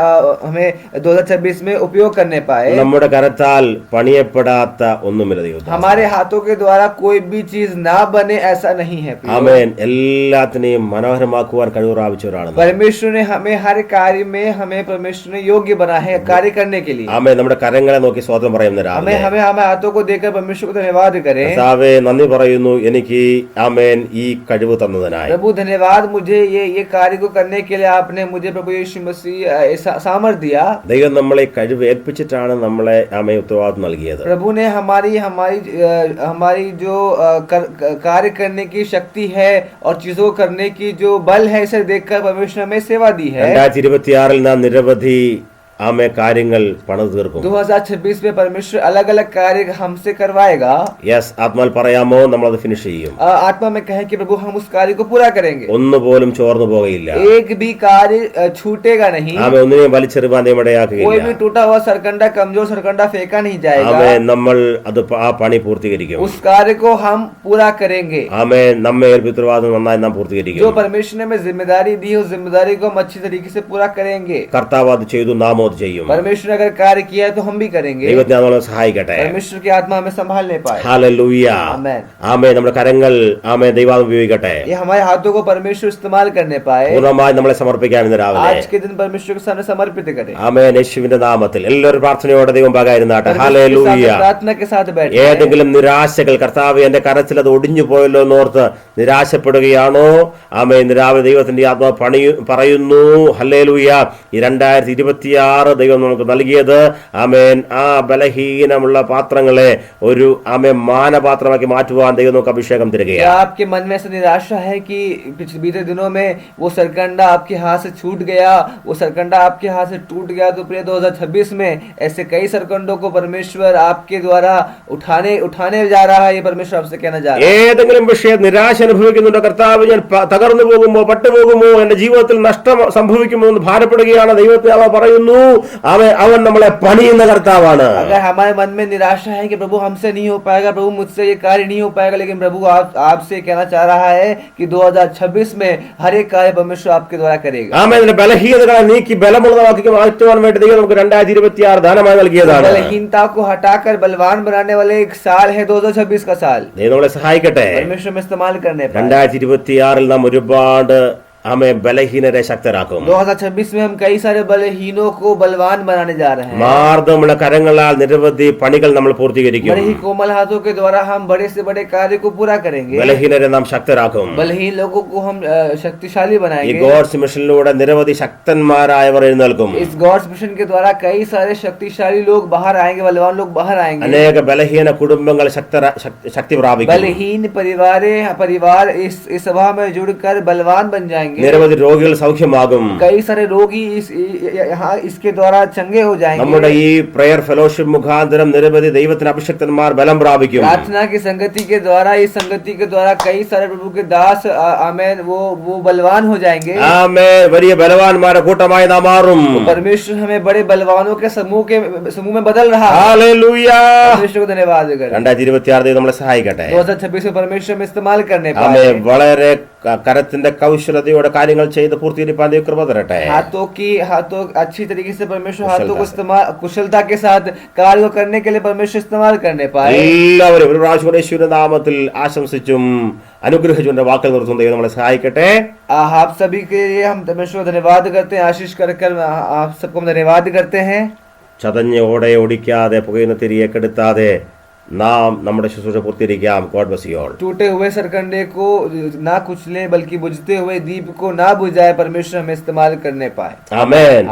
हमें 2026 में उपयोग करने पाए. നമ്മുടെ കരത്താൽ പണിയപ്പെടാത്ത ഒന്നുമില്ല ദൈവം. हमारे हाथों के द्वारा कोई भी चीज ना बने ऐसा नहीं है. ആമേൻ. എല്ലാത്തിനെയും മനോഹരമാക്കുവാൻ കഴിവ് പ്രാപിച്ചവരാണ്. परमेश्वर ने हमें हर कार्य में हमें परमेश्वर ने योग्य बना है कार्य करने के लिए. ആമേൻ. നമ്മുടെ കരങ്ങളെ നോക്കി സ്തോത്രം പറയുന്നവരാണ്. हमें हमारे हाथों को देखकर परमेश्वर को धन्यवाद करें. കർത്താവേ നന്ദി പറയുന്നു എനിക്ക് ആമേൻ ഈ കഴിവ് തന്നതിനായി. प्रभु धन्यवाद, मुझे ये कार्य को करने के लिए आपने मुझे प्रभु यीशु मसीह सामर्थ्य दिया. ദൈവം നമ്മളെ കഴിവ് ഏൽപ്പിച്ചിട്ടാണ് നമ്മളെ ആമേൻ ഉത്തരവാദിത്വം നൽകിയത്. प्रभु ने हमारी जो कार्य करने की शक्ति है और चीजों को करने की जो बल है, इसे देखकर परमेश्वर हमें सेवा दी है. 2026 നാം നിരവധി ആമേ കാര്യങ്ങൾ പണിതു തീർക്കും. 2026 में परमेश्वर अलग अलग कार्य हमसे करवाएगा. യെസ്, ആത്മാൽ പറയാമോ നമ്മളത് ഫിനിഷ് ചെയ്യും. आत्मा में कहे कि प्रभु हम उस कार्य को पूरा करेंगे. ഒന്നുപോലും ചോർന്നു പോകയില്ല. एक भी कार्य छूटेगा नहीं. ആമേ ഒന്നിനെയും വലിച്ചെറിയാൻ ഇടയാക്കുകയില്ല. कोई भी टूटा हुआ सरकंडा, कमजोर सरकंडा फेंका नहीं जाएगा. ആമേ നമ്മൾ അത് ആ പണി പൂർത്തീകരിക്കും. उस कार्य को हम पूरा करेंगे. ആമേ നമ്മെ ഉത്തരവാദിത്വം നന്നായി നാം പൂർത്തീകരിക്കും. जो परमेश्वर ने हमें जिम्मेदारी दी, उस जिम्मेदारी को हम अच्छी तरीके से पूरा करेंगे. കർത്താവ് അത് ചെയ്തു, നാം അത് ചെയ്യും. परमेश्वर ने अगर कार्य किया है तो हम भी करेंगे. ദൈവത്തെ നമ്മളെ സഹായിക്കട്ടെ. परमेश्वर की आत्मा हमें संभालने पाए. ഹല്ലേലൂയ. आमेन. ആമേൻ. നമ്മുടെ കരങ്ങൾ ആമേൻ ദൈവം ഉപയോഗിക്കട്ടെ. ये हमारे हाथों को परमेश्वर इस्तेमाल करने पाए. പൂർണ്ണമായി നമ്മളെ സമർപ്പിക്കാം ഇന്ന് രാവിലെ. आज के दिन परमेश्वर के सामने समर्पित करें. ആമേൻ. യേശുവിന്റെ നാമത്തിൽ എല്ലാവരും പ്രാർത്ഥനയോടെ ദൈവം പകരുന്നാട്ടെ. ഹല്ലേലൂയ. प्रार्थना के साथ बैठ. ഏതെങ്കിലും നിരാശകൾ കർത്താവേ എന്റെ കരത്തിൽ അത് ഒടിഞ്ഞു പോയല്ലോ എന്നോർത്ത് നിരാശപ്പെടുകയാണോ? ആമേൻ. ഇന്ന് രാവിലെ ദൈവത്തിന്റെ ആത്മാവ് പറയുന്നു ഹല്ലേലൂയ. ഈ 2026 6 ദൈവം നമുക്ക് നൽകിയത്. ആമേൻ. ആ ബലഹീനമുള്ള പാത്രങ്ങളെ ഒരു മാനപാത്രമാക്കി മാറ്റുവാൻ ദൈവം നമുക്ക് അഭിഷേകം തരികയാണ്. क्या आपके मन में ऐसा निराशा है कि पिछले बीते दिनों में वो सरकंडा आपके हाथ से छूट गया, वो सरकंडा आपके हाथ से टूट गया? तो प्रिय 2026 में ऐसे कई सरकंडों को परमेश्वर आपके द्वारा उठाने जा रहा है। ये परमेश्वर आपसे कहना जा रहा है। ഏതെങ്കിലും വിഷയം നിരാശ അനുഭവിക്കുന്നുണ്ടോ? കർത്താവ്, ഞാൻ തകർന്നു പോകുമോ, പട്ടുപോകുമോ, എന്റെ ജീവിതത്തിൽ നഷ്ടം സംഭവിക്കുമോ എന്ന് ഭാരപ്പെടുകയാണ്. ദൈവത്തെ അവ പറയുന്നു, അവൻ നമ്മളെ പണിയുന്ന കർത്താവാണ്. अगर हमारे मन में निराशा है कि प्रभु हमसे नहीं हो पाएगा, प्रभु मुझसे ये कार्य नहीं हो पाएगा, लेकिन प्रभु आपसे कहना चाह रहा है कि 2026 में हर एक कार्य परमेश्वर आपके द्वारा करेगा। ആമേൻ. ബലഹീനതകളെ നീക്കി ബലമുള്ളതാക്കി മാറ്റുവാൻ വേണ്ടി ദൈവം നമുക്ക് 2026 ദാനമായി നൽകിയതാണ്. बलहीनता को हटाकर बलवान बनाने वाले एक साल है 2026 का साल। ദൈവം നമ്മളെ സഹായിക്കട്ടെ. परमेश्वर में इस्तेमाल करने पर 2026 നാം ഒരുപാട് ബലഹീനരെ ശക്തരാക്കും. 2026 में हम कई सारे बलहीनों को बलवान बनाने जा रहे हैं। മാർദ്ദമുള്ള കരങ്ങളാൽ നിരവധി പണികൾ നമ്മൾ പൂർത്തീകരിക്കും. बड़े ही कोमल हाथों के द्वारा हम बड़े से बड़े कार्य को पूरा करेंगे। ബലഹീനരെ നാം ശക്തരാക്കും. बलहीन लोगों को हम शक्तिशाली ഈ बनाएंगे। ഗോഡ്സ് മിഷനിലൂടെ നിരവധി ശക്തന്മാരായവർ എഴുന്നേൽക്കും. इस गॉड्स मिशन के द्वारा कई सारे शक्तिशाली लोग बाहर आएंगे, बलवान लोग बाहर आएंगे। അനേക ബലഹീന കുടുംബങ്ങൾ ശക്തി പ്രാപിക്കും. बलहीन परिवार इस सभा में जुड़कर बलवान बन जाएंगे। നിരവധി രോഗികൾ സൗഖ്യമാകും. कई सारे रोगी यहाँ इसके द्वारा चंगे हो जाएंगे। നമ്മുടെ ഈ പ്രയർ ഫെലോഷിപ്പ് മുഖാന്തരം നിരവധി ദൈവത്തിന് അഭിഷക്തന്മാർ ബലം പ്രാപിക്കും. प्रार्थना की संगति के द्वारा, इस संगति के द्वारा कई सारे प्रभु के दास आमेन वो बलवान हो जाएंगे। ആമേൻ. വലിയ ബലവാന്മാരുടെ കൂട്ടമായി നാം മാറും. परमेश्वर हमें बड़े बलवानों के समूह में बदल रहा है। ഹല്ലേലൂയ. परमेश्वर को धन्यवाद देकर 2026 ദൈവം നമ്മളെ സഹായിക്കട്ടെ. 2026 में परमेश्वर में इस्तेमाल करने ആമേൻ. पाए। വളരെ കരത്തിന്റെ കൗശലതയോടെ കാര്യങ്ങൾ ചെയ്ത് പൂർത്തീകരിപ്പാൻ ദൈവം കൃപ തരട്ടെ. हाथों अच्छी तरीके से परमेश्वर हाथों को इस्तेमाल कुशलता के साथ कार्य को करने के लिए परमेश्वर इस्तेमाल करने पाए। എല്ലാവരും ഒരു പ്രാവശ്യം കൂടെ യേശുവിന്റെ നാമത്തിൽ ആശംസിച്ചും അനുഗ്രഹിച്ചുകൊണ്ട് വാക്കുകൾ നിർത്തുന്ന ദൈവം നമ്മളെ സഹായിക്കട്ടെ. आप सभी के लिए हम परमेश्वर को धन्यवाद करते हैं, आशीष कर आप सबको हम धन्यवाद करते हैं। ചതഞ്ഞ ഓടെ ഓടിക്കാതെ പുകയുന്ന തിരിയെ കെടുത്താതെ നാം നമ്മുടെ ശുശ്രൂഷ പൂർത്തീകരിക്കാം. God bless you all. टूटे हुए सरकंडे को ना कुचले बल्कि बुझते हुए दीप को ना बुझाए, परमेश्वर हमें इस्तेमाल करने पाए। आमेन.